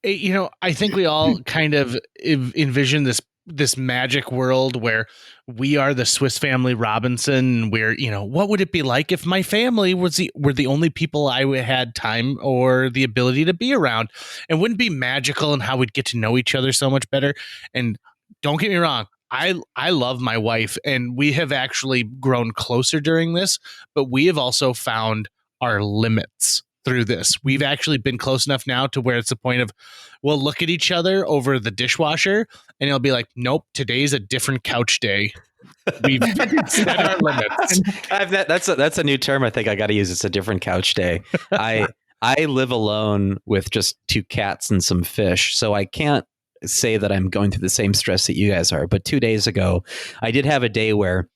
You know, I think we all kind of envision this magic world where we are the Swiss Family Robinson, where, you know, what would it be like if my family were the only people I had time or the ability to be around? And wouldn't it be magical and how we'd get to know each other so much better? And don't get me wrong, I love my wife, and we have actually grown closer during this, but we have also found our limits through this. We've actually been close enough now to where it's the point of we'll look at each other over the dishwasher and it'll be like, nope, today's a different couch day. We've set our limits. That's a new term I think I got to use. It's a different couch day. I live alone with just 2 cats and some fish, so I can't say that I'm going through the same stress that you guys are. But 2 days ago, I did have a day where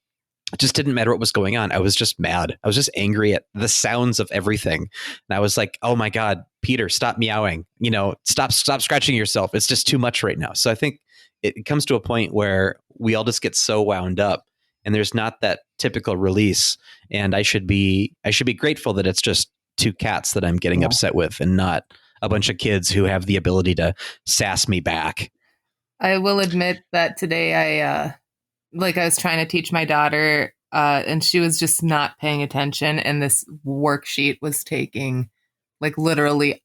it just didn't matter what was going on. I was just mad. I was just angry at the sounds of everything. And I was like, oh my God, Peter, stop meowing. You know, stop scratching yourself. It's just too much right now. So I think it comes to a point where we all just get so wound up and there's not that typical release. And I should be grateful that it's just 2 cats that I'm getting upset with and not a bunch of kids who have the ability to sass me back. I will admit that today I was trying to teach my daughter and she was just not paying attention. And this worksheet was taking like literally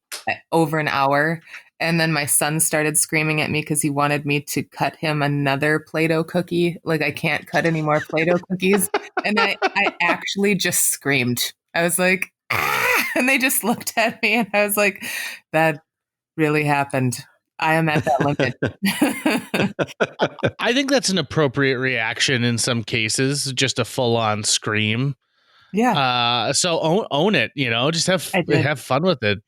over an hour. And then my son started screaming at me because he wanted me to cut him another Play-Doh cookie. Like, I can't cut any more Play-Doh cookies. And I actually just screamed. I was like, ah! And they just looked at me and I was like, that really happened. I am at that limit. I think that's an appropriate reaction in some cases, just a full-on scream. Yeah. So own it, you know, just have fun with it.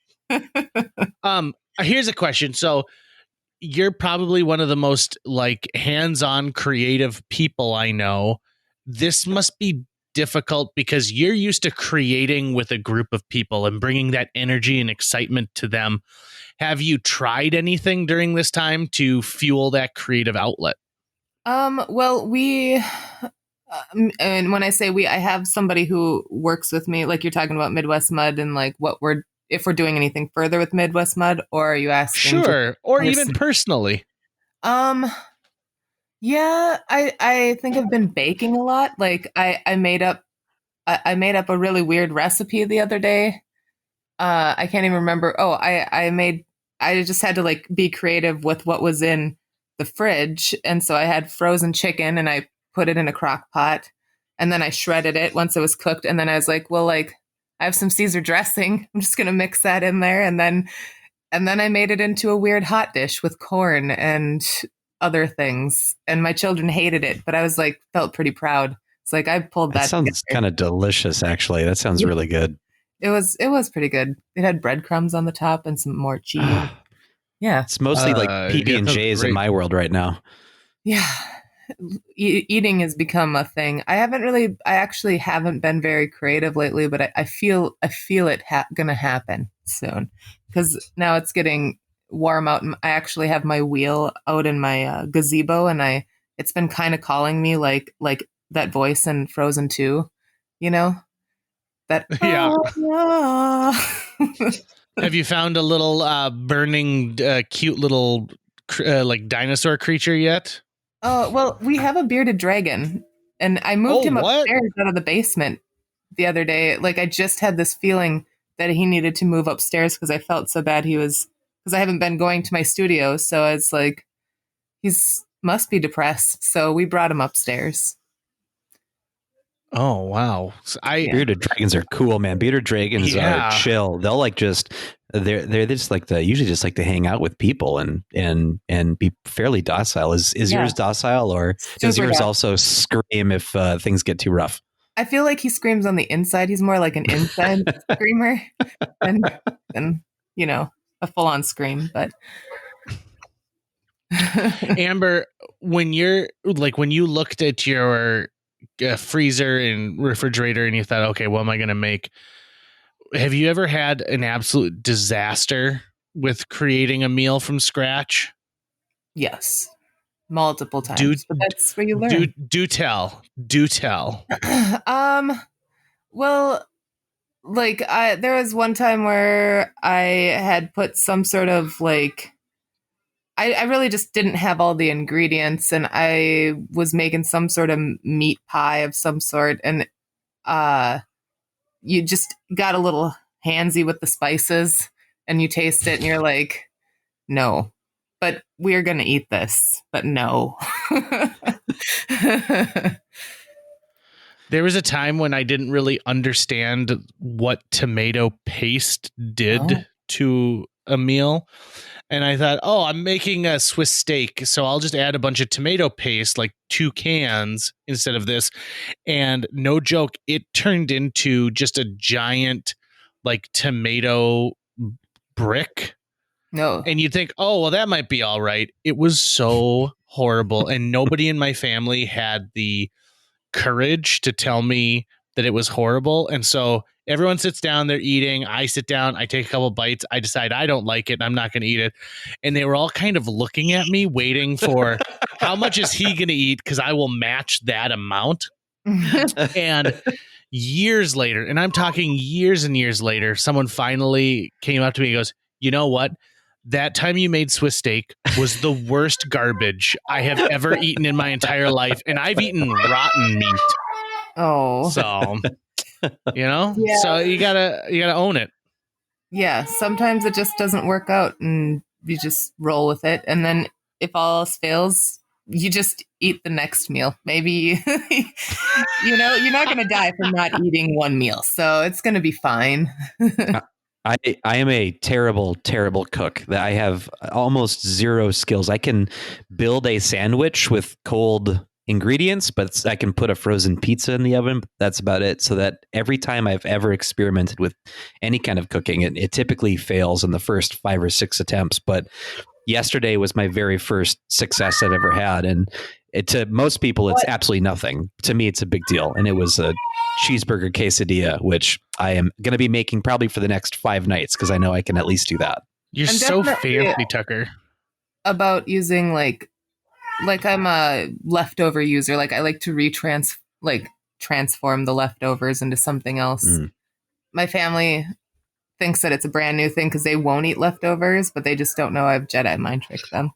Here's a question. So you're probably one of the most like hands-on creative people I know. This must be difficult because you're used to creating with a group of people and bringing that energy and excitement to them. Have you tried anything during this time to fuel that creative outlet? Well, and when I say we, I have somebody who works with me, like you're talking about Midwest Mud and like if we're doing anything further with Midwest Mud, or are you asking? Sure. Or even personally. Yeah, I think I've been baking a lot. Like I made up a really weird recipe the other day. I can't even remember. Oh, I just had to like be creative with what was in the fridge. And so I had frozen chicken and I put it in a crock pot and then I shredded it once it was cooked. And then I was like, well, like I have some Caesar dressing. I'm just going to mix that in there. And then I made it into a weird hot dish with corn and other things. And my children hated it, but I was like, felt pretty proud. It's like, I pulled that. That sounds kind of delicious, actually. That sounds really good. It was pretty good. It had breadcrumbs on the top and some more cheese. Yeah. It's mostly like PB&Js in my world right now. Yeah. Eating has become a thing. I actually haven't been very creative lately, but I feel it gonna happen soon because now it's getting warm out. And I actually have my wheel out in my gazebo, and it's been kind of calling me like that voice in Frozen 2, you know, that. Yeah. Ah. Have you found a little burning, cute little like dinosaur creature yet? Oh, well, we have a bearded dragon, and I moved him upstairs out of the basement the other day. Like, I just had this feeling that he needed to move upstairs because I felt so bad because I haven't been going to my studio. So it's like, must be depressed. So we brought him upstairs. Oh, wow. Bearded dragons are cool, man. Bearded dragons are chill. They'll like they're just like usually just like to hang out with people and be fairly docile. Is yours docile, or does yours also scream if things get too rough? I feel like he screams on the inside. He's more like an inside screamer than a full on scream. But Amber, when you looked at your freezer and refrigerator and you thought, okay, what am I going to make? Have you ever had an absolute disaster with creating a meal from scratch? Yes, multiple times. But that's where you learn. Do tell. Well, like there was one time where I had put some sort of like. I really just didn't have all the ingredients, and I was making some sort of meat pie of some sort, and you just got a little handsy with the spices, and you taste it, and you're like, no, but we're going to eat this, but no. There was a time when I didn't really understand what tomato paste did to a meal. And I thought, I'm making a Swiss steak, so I'll just add a bunch of tomato paste, like 2 cans instead of this. And no joke, it turned into just a giant, like, tomato brick. No. And you'd think, that might be all right. It was so horrible. And nobody in my family had the courage to tell me that it was horrible. And so everyone sits down, they're eating. I sit down, I take a couple bites. I decide I don't like it and I'm not going to eat it. And they were all kind of looking at me, waiting for how much is he going to eat? Because I will match that amount. And years later, and I'm talking years and years later, someone finally came up to me and goes, you know what? That time you made Swiss steak was the worst garbage I have ever eaten in my entire life. And I've eaten rotten meat. Oh. So, so you gotta own it. Yeah. Sometimes it just doesn't work out and you just roll with it. And then if all else fails, you just eat the next meal. Maybe, you're not going to die from not eating one meal. So it's going to be fine. I am a terrible, terrible cook. I have almost zero skills. I can build a sandwich with cold ingredients, but I can put a frozen pizza in the oven. That's about it. So that every time I've ever experimented with any kind of cooking, it typically fails in the first 5 or 6 attempts. But yesterday was my very first success I've ever had. And to most people, it's absolutely nothing. To me, it's a big deal. And it was a cheeseburger quesadilla, which I am going to be making probably for the next 5 nights because I know I can at least do that. You're so fancy, Tucker. About using like I'm a leftover user. Like I like to transform the leftovers into something else. My family thinks that it's a brand new thing because they won't eat leftovers, but they just don't know I've Jedi mind tricked them.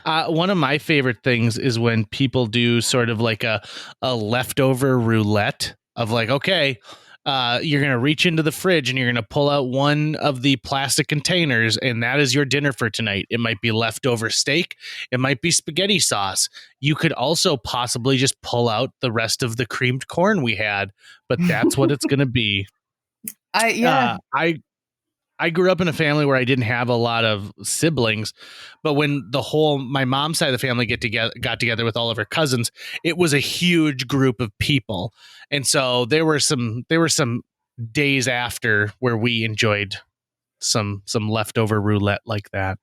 One of my favorite things is when people do sort of like a leftover roulette of like, okay, you're going to reach into the fridge and you're going to pull out one of the plastic containers and that is your dinner for tonight. It might be leftover steak. It might be spaghetti sauce. You could also possibly just pull out the rest of the creamed corn we had, but that's what it's going to be. I grew up in a family where I didn't have a lot of siblings, but when my mom's side of the family got together with all of her cousins, it was a huge group of people. And so there were some days after where we enjoyed some leftover roulette like that.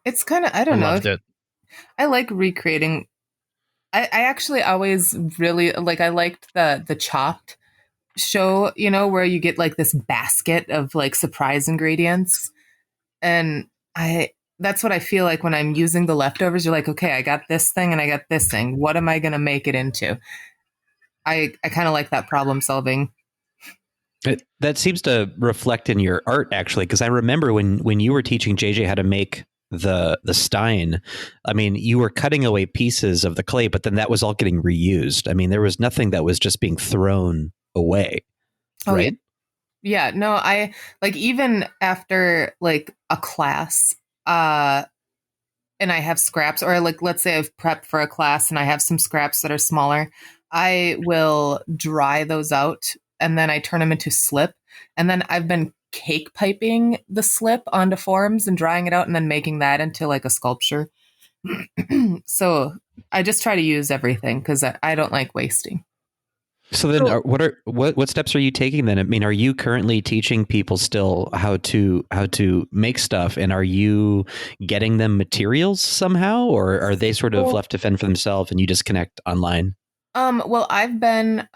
It's kind of, I don't know. Loved it. I like recreating. I actually always really I liked the chopped show, where you get like this basket of like surprise ingredients. And that's what I feel like when I'm using the leftovers. You're like, okay, I got this thing and I got this thing. What am I going to make it into? I kind of like that problem solving. That seems to reflect in your art, actually, because I remember when you were teaching JJ how to make the Stein, I mean, you were cutting away pieces of the clay, but then that was all getting reused. I mean, there was nothing that was just being thrown away, right? Yeah, no, I like even after like a class, and I have scraps, or like let's say I've prepped for a class and I have some scraps that are smaller, I will dry those out and then I turn them into slip. And then I've been cake piping the slip onto forms and drying it out and then making that into like a sculpture. So I just try to use everything because I don't like wasting. So then, what steps are you taking then? I mean, are you currently teaching people still how to make stuff, and are you getting them materials somehow, or are they sort of left to fend for themselves and you just connect online? Well, I've been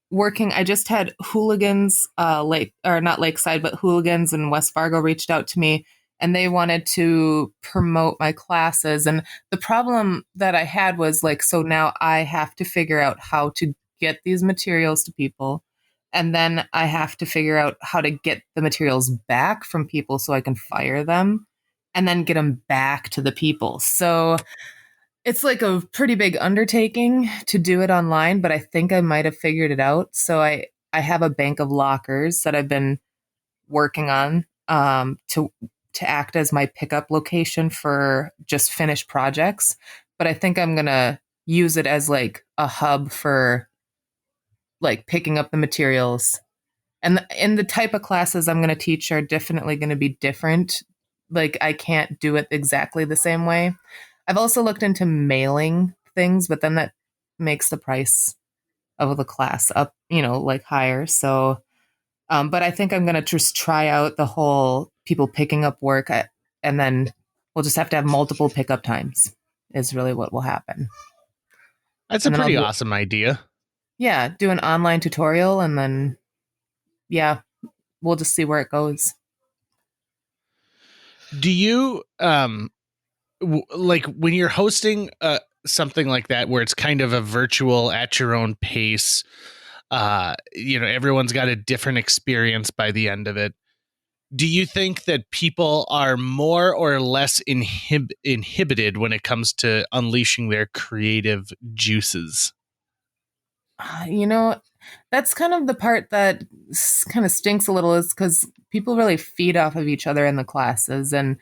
working. I just had Hooligans, not Lakeside, but Hooligans in West Fargo reached out to me, and they wanted to promote my classes. And the problem that I had was like, so now I have to figure out how to get these materials to people. And then I have to figure out how to get the materials back from people so I can fire them and then get them back to the people. So it's like a pretty big undertaking to do it online, but I think I might have figured it out. So I have a bank of lockers that I've been working on to act as my pickup location for just finished projects. But I think I'm going to use it as like a hub for like picking up the materials. And the type of classes I'm going to teach are definitely going to be different. Like I can't do it exactly the same way. I've also looked into mailing things, but then that makes the price of the class up, like higher. So, but I think I'm going to just try out the whole people picking up work, and then we'll just have to have multiple pickup times is really what will happen. That's a pretty awesome idea. Yeah, do an online tutorial, and then, yeah, we'll just see where it goes. Do you, like when you're hosting something like that, where it's kind of a virtual at your own pace, everyone's got a different experience by the end of it. Do you think that people are more or less inhibited when it comes to unleashing their creative juices? That's kind of the part that kind of stinks a little, is because people really feed off of each other in the classes, and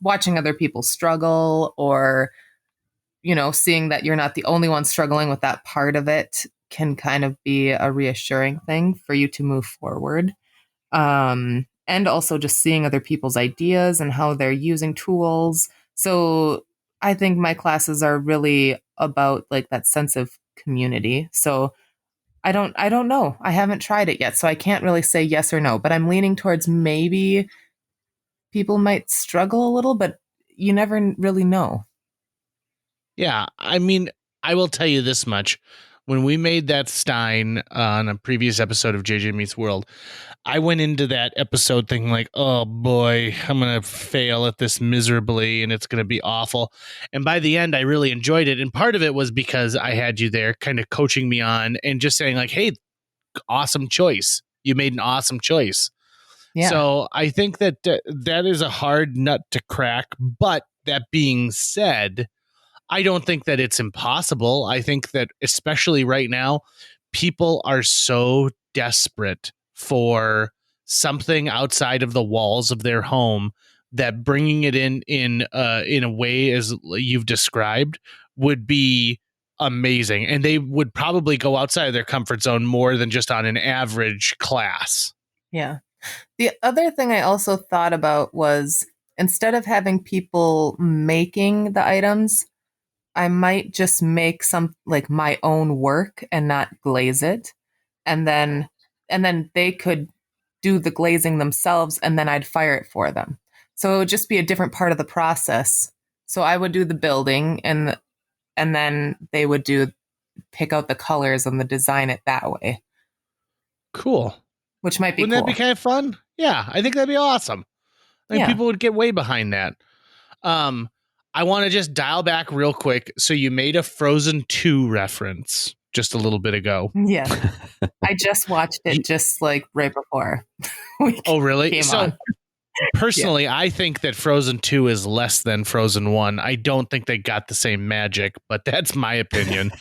watching other people struggle, or seeing that you're not the only one struggling with that part of it can kind of be a reassuring thing for you to move forward. And also just seeing other people's ideas and how they're using tools. So I think my classes are really about like that sense of community. So I don't know. I haven't tried it yet, so I can't really say yes or no, but I'm leaning towards maybe people might struggle a little, but you never really know. Yeah, I mean, I will tell you this much. When we made that Stein on a previous episode of JJ Meets World, I went into that episode thinking like, oh boy, I'm going to fail at this miserably and it's going to be awful. And by the end, I really enjoyed it. And part of it was because I had you there kind of coaching me on and just saying like, hey, awesome choice. You made an awesome choice. Yeah. So I think that that is a hard nut to crack. But that being said, I don't think that it's impossible. I think that especially right now, people are so desperate for something outside of the walls of their home that bringing it in a way as you've described would be amazing. And they would probably go outside of their comfort zone more than just on an average class. Yeah. The other thing I also thought about was, instead of having people making the items, I might just make some like my own work and not glaze it. And then they could do the glazing themselves, and then I'd fire it for them. So it would just be a different part of the process. So I would do the building, and then they would pick out the colors and the design it that way. Cool. which might be Wouldn't cool. that be kind of fun? Yeah, I think that'd be awesome. I think Yeah. people would get way behind that. I want to just dial back real quick. So you made a Frozen 2 reference just a little bit ago. Yeah. I just watched it just like right before. Oh, really? Came So on. personally, I think that Frozen 2 is less than Frozen 1. I don't think they got the same magic, but that's my opinion.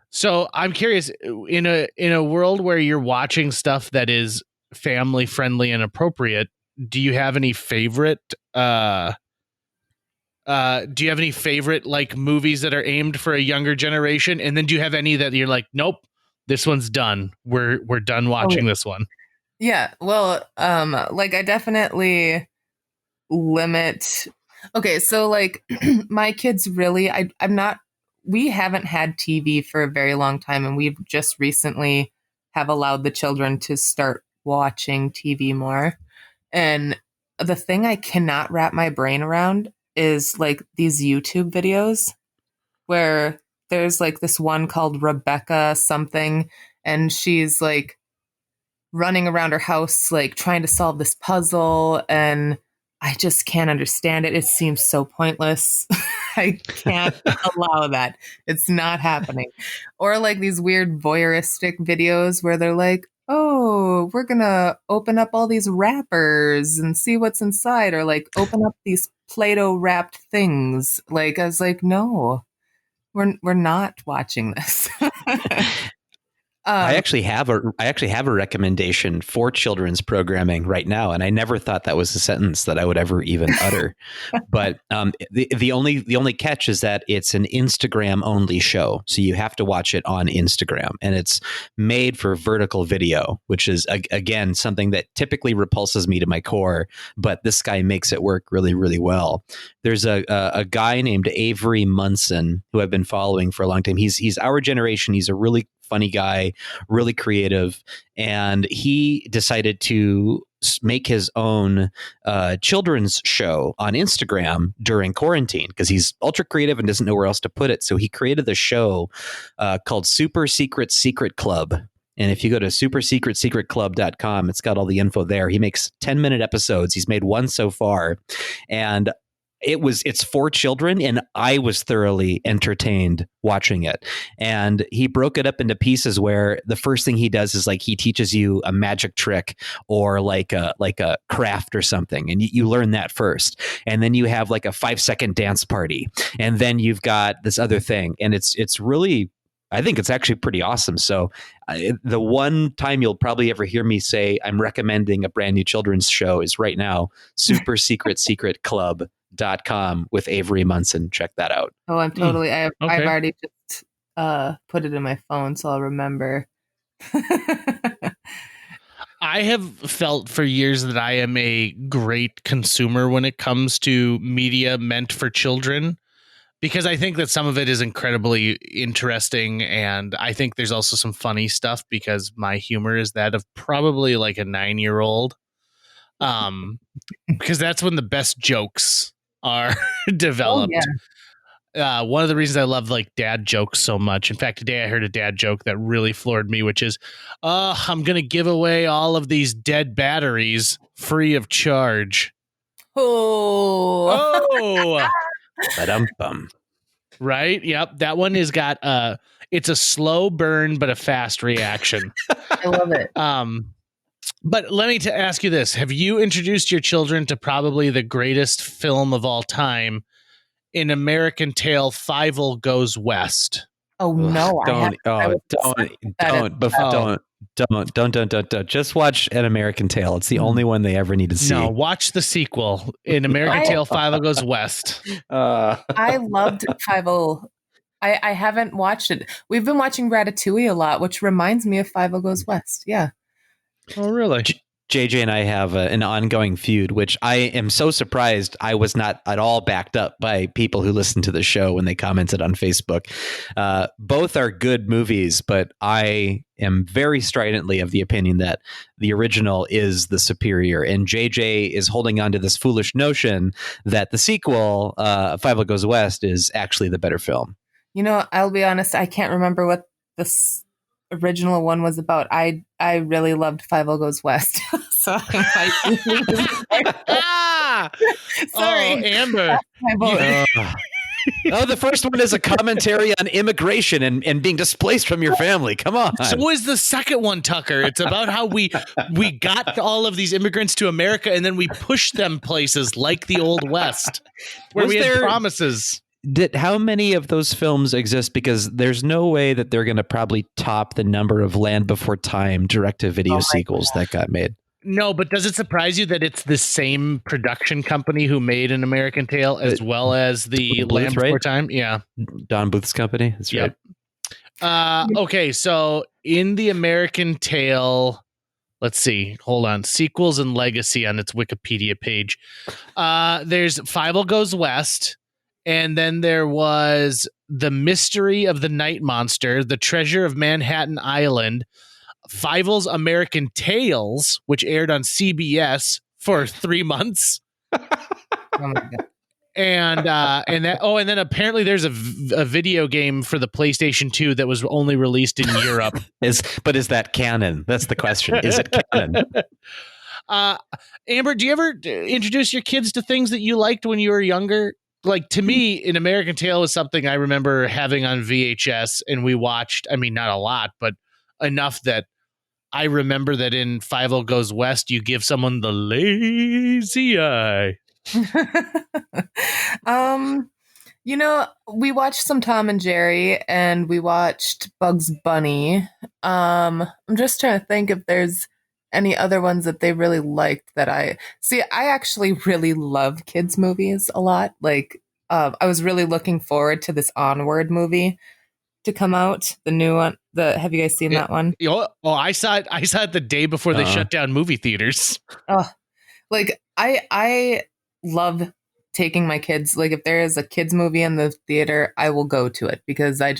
So I'm curious, in a world where you're watching stuff that is family friendly and appropriate, do you have any favorite like movies that are aimed for a younger generation? And then do you have any that you're like, nope, this one's done. We're done watching this one. Yeah. Well, like I definitely limit. Okay, so like my kids really, we haven't had TV for a very long time, and we've just recently have allowed the children to start watching TV more. And the thing I cannot wrap my brain around is like these YouTube videos where there's like this one called Rebecca something, and she's like running around her house, like trying to solve this puzzle. And I just can't understand it. It seems so pointless. I can't allow that. It's not happening. Or like these weird voyeuristic videos where they're like, oh, we're going to open up all these wrappers and see what's inside, or like open up these Play-Doh wrapped things. Like, I was like, no, we're not watching this. I actually have a recommendation for children's programming right now, and I never thought that was a sentence that I would ever even utter. But the only catch is that it's an Instagram only show, so you have to watch it on Instagram, and it's made for vertical video, which is again something that typically repulses me to my core. But this guy makes it work really, really well. There's a guy named Avery Munson who I've been following for a long time. He's our generation. He's a really funny guy, really creative, and he decided to make his own children's show on Instagram during quarantine because he's ultra creative and doesn't know where else to put it. So he created the show called Super Secret Secret Club. And if you go to supersecretsecretclub.com, it's got all the info there. He makes 10-minute episodes. He's made one so far, and it's for children, and I was thoroughly entertained watching it. And he broke it up into pieces where the first thing he does is like he teaches you a magic trick or like a craft or something, and you learn that first. And then you have like a 5-second dance party, and then you've got this other thing, and it's really, I think it's actually pretty awesome. So the one time you'll probably ever hear me say I'm recommending a brand new children's show is right now, supersecretsecretclub.com with Avery Munson. Check that out. Oh, I'm totally. I've Okay. already just put it in my phone, so I'll remember. I have felt for years that I am a great consumer when it comes to media meant for children, because I think that some of it is incredibly interesting, and I think there's also some funny stuff because my humor is that of probably like a 9-year-old. Because that's when the best jokes are developed. Oh, yeah. One of the reasons I love like dad jokes so much. In fact, today I heard a dad joke that really floored me, which is, I'm going to give away all of these dead batteries free of charge. Oh. Ba-dum-bum. Right? Yep. That one has got it's a slow burn, but a fast reaction. I love it. But let me ask you this. Have you introduced your children to probably the greatest film of all time, In American Tail, Fievel Goes West? Oh, no. Don't. Just watch An American Tail. It's the only one they ever need to see. No, watch the sequel, In American Tail, Fievel Goes West. I loved Fievel. I haven't watched it. We've been watching Ratatouille a lot, which reminds me of Fievel Goes West. Yeah. Oh, really? JJ and I have an ongoing feud, which I am so surprised I was not at all backed up by people who listened to the show when they commented on Facebook. Both are good movies, but I am very stridently of the opinion that the original is the superior. And JJ is holding on to this foolish notion that the sequel, Fievel Goes West, is actually the better film. You know, I'll be honest, I can't remember what the original one was about. I really loved Five O Goes West. So I might sorry. Oh, Amber. My vote. Oh, the first one is a commentary on immigration and being displaced from your family. Come on. So is the second one, Tucker. It's about how we got all of these immigrants to America and then we pushed them places like the Old West, where Was we had there- promises. How many of those films exist? Because there's no way that they're going to probably top the number of Land Before Time direct-to-video sequels that got made. No, but does it surprise you that it's the same production company who made An American Tale as well as the Bluth, Land Before right? Time? Yeah. Don Bluth's company. That's right. Yep. Okay, so in the American Tale, let's see. Hold on. Sequels and Legacy on its Wikipedia page. There's Fievel Goes West, and then there was The Mystery of the Night Monster, The Treasure of Manhattan Island, Fievel's American Tales, which aired on CBS for 3 months. Oh my God. And then apparently there's a video game for the PlayStation 2 that was only released in Europe. Is that canon? That's the question. Is it canon? Amber, do you ever introduce your kids to things that you liked when you were younger? Like, to me, An American Tale is something I remember having on VHS, and we watched, I mean, not a lot, but enough that I remember that in Fievel Goes West, you give someone the lazy eye. We watched some Tom and Jerry and we watched Bugs Bunny. I'm just trying to think if there's any other ones that they really liked that I actually really love kids movies a lot. Like, I was really looking forward to this Onward movie to come out, the new one. Have you guys seen that one? I saw it the day before they shut down movie theaters. Oh, like I love taking my kids. Like, if there is a kids movie in the theater, I will go to it because I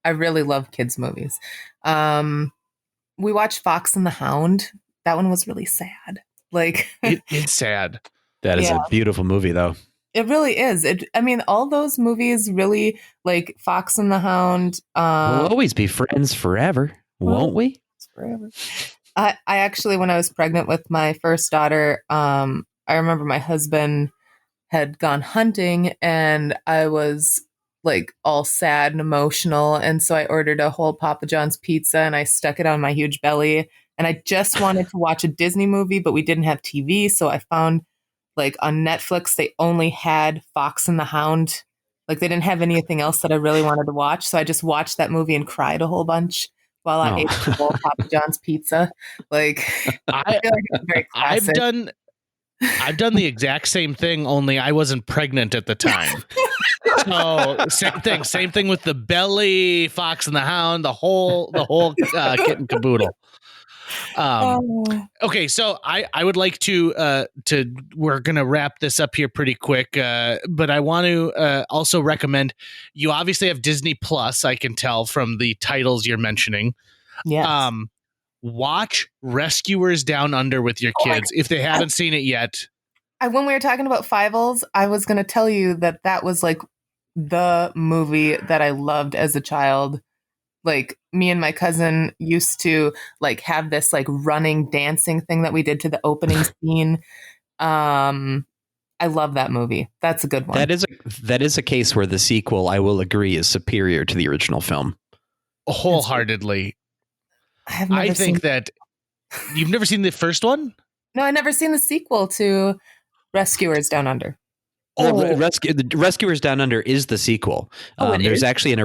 really love kids movies. We watched Fox and the Hound. That one was really sad. Like, it's sad. That is a beautiful movie, though. It really is. All those movies really, like Fox and the Hound. We'll always be friends forever, won't we? Forever. I actually, when I was pregnant with my first daughter, I remember my husband had gone hunting and I was like all sad and emotional. And so I ordered a whole Papa John's pizza and I stuck it on my huge belly. And I just wanted to watch a Disney movie, but we didn't have TV. So I found, like, on Netflix, they only had Fox and the Hound. Like, they didn't have anything else that I really wanted to watch. So I just watched that movie and cried a whole bunch while I ate the whole Papa John's pizza. Like, I feel like it's very classic. I've done the exact same thing, only I wasn't pregnant at the time. So same thing with the belly, Fox and the Hound, the whole kit and caboodle. Okay, so I would like to we're gonna wrap this up here pretty quick, but I want to also recommend, you obviously have Disney Plus, I can tell from the titles you're mentioning. Yes. Watch Rescuers Down Under with your kids if they haven't seen it yet. When we were talking about Fievel's, I was going to tell you that was like the movie that I loved as a child. Like, me and my cousin used to like have this like running dancing thing that we did to the opening scene. I love that movie. That's a good one. That is a case where the sequel, I will agree, is superior to the original film. Wholeheartedly. I think that you've never seen the first one? No, I never seen the sequel to Rescuers Down Under. Rescuers Down Under is the sequel. There's actually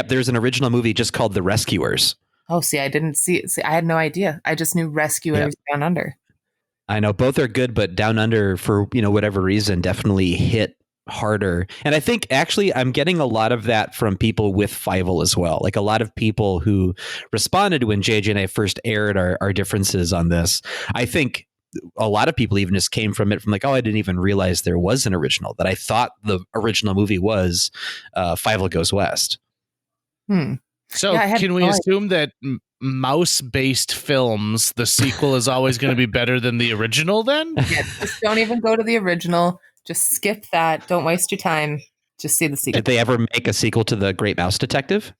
there's an original movie just called The Rescuers. Oh, see, I didn't see it. See, I had no idea. I just knew Rescuers Down Under. I know both are good, but Down Under, for whatever reason, definitely hit harder. And I think actually I'm getting a lot of that from people with Fievel as well. Like, a lot of people who responded when JJ and I first aired our differences on this. I think a lot of people even just came from it from like, oh, I didn't even realize there was an original, that I thought the original movie was Fievel Goes West. So can we assume that mouse-based films, the sequel is always going to be better than the original then? Yeah, just don't even go to the original. Just skip that. Don't waste your time. Just see the sequel. Did they ever make a sequel to The Great Mouse Detective?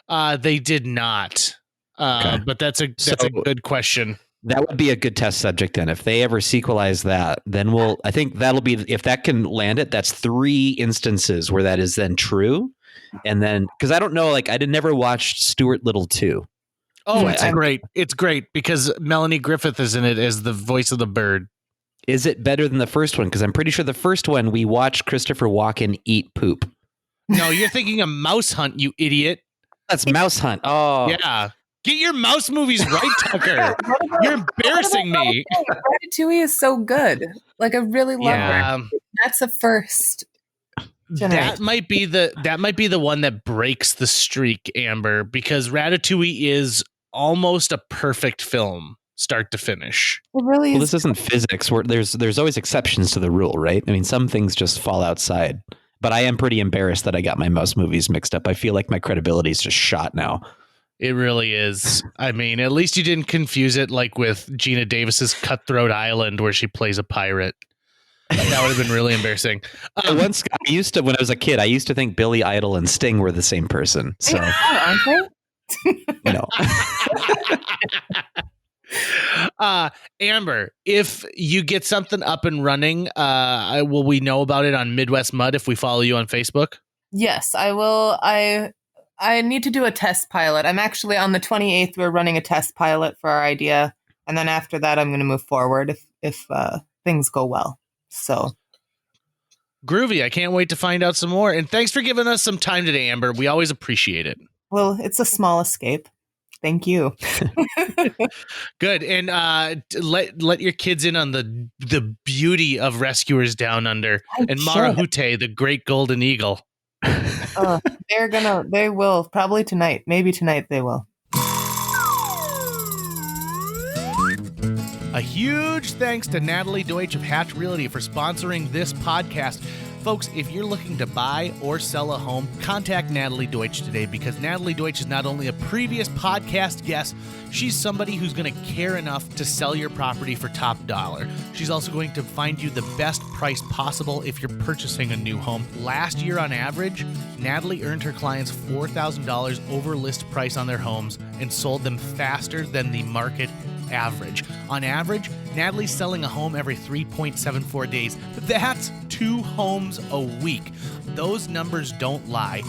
They did not. But that's a good question. That would be a good test subject then. If they ever sequelize that, then I think that'll be, if that can land it, that's 3 instances where that is then true. And then, because I don't know, like I never watched Stuart Little 2. Oh, it's great. It's great because Melanie Griffith is in it as the voice of the bird. Is it better than the first one? Because I'm pretty sure the first one we watched Christopher Walken eat poop. No, you're thinking of Mouse Hunt, you idiot. That's Mouse Hunt. Oh. Yeah. Get your mouse movies right, Tucker. You're embarrassing me. Ratatouille is so good. Like I really love it. That's a first. That might be the one that breaks the streak, Amber, because Ratatouille is almost a perfect film, start to finish. It really is. Well, this isn't physics. Where there's always exceptions to the rule, right? I mean, some things just fall outside. But I am pretty embarrassed that I got my mouse movies mixed up. I feel like my credibility is just shot now. It really is. I mean, at least you didn't confuse it like with Gina Davis's Cutthroat Island, where she plays a pirate. That would have been really embarrassing. When I was a kid, I used to think Billy Idol and Sting were the same person. So, aren't they? No. Amber, if you get something up and running, will we know about it on Midwest Mud if we follow you on Facebook? Yes, I will. I need to do a test pilot. I'm actually on the 28th. We're running a test pilot for our idea. And then after that, I'm going to move forward if things go well. So groovy. I can't wait to find out some more. And thanks for giving us some time today, Amber. We always appreciate it. Well, it's a small escape. Thank you. Good. And let your kids in on the beauty of Rescuers Down Under and Marahute, the great golden eagle. They will probably tonight. Maybe tonight they will. A huge thanks to Natalie Deutsch of Hatch Realty for sponsoring this podcast. Folks, if you're looking to buy or sell a home, contact Natalie Deutsch today because Natalie Deutsch is not only a previous podcast guest, she's somebody who's going to care enough to sell your property for top dollar. She's also going to find you the best price possible if you're purchasing a new home. Last year on average, Natalie earned her clients $4,000 over list price on their homes and sold them faster than the market average. On average, Natalie's selling a home every 3.74 days. That's 2 homes a week. Those numbers don't lie.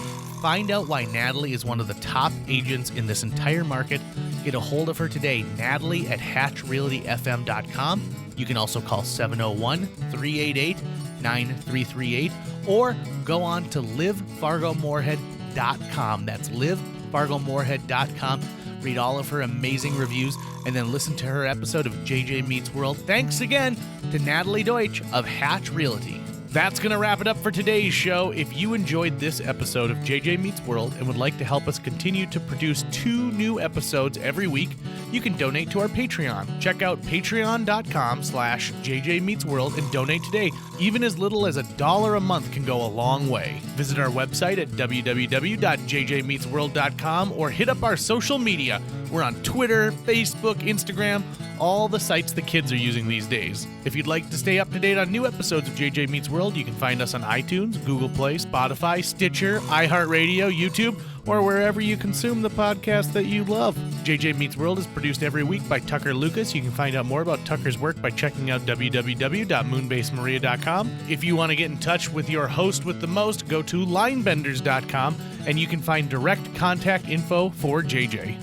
Find out why Natalie is one of the top agents in this entire market. Get a hold of her today, Natalie at hatchrealtyfm.com. You can also call 701-388-9338 or go on to livefargomoorhead.com. That's livefargomoorhead.com. Read all of her amazing reviews, and then listen to her episode of JJ Meets World. Thanks again to Natalie Deutsch of Hatch Realty. That's going to wrap it up for today's show. If you enjoyed this episode of JJ Meets World and would like to help us continue to produce 2 new episodes every week, you can donate to our Patreon. Check out patreon.com/JJ Meets World and donate today. Even as little as $1 a month can go a long way. Visit our website at www.jjmeetsworld.com or hit up our social media. We're on Twitter, Facebook, Instagram, all the sites the kids are using these days. If you'd like to stay up to date on new episodes of JJ Meets World, you can find us on iTunes, Google Play, Spotify, Stitcher, iHeartRadio, YouTube, or wherever you consume the podcast that you love. JJ Meets World is produced every week by Tucker Lucas. You can find out more about Tucker's work by checking out www.moonbasemaria.com. If you want to get in touch with your host with the most, go to linebenders.com, and you can find direct contact info for JJ.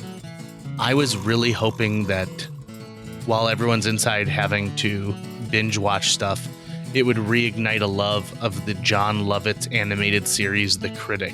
I was really hoping that while everyone's inside having to binge watch stuff, it would reignite a love of the John Lovitz animated series, The Critic.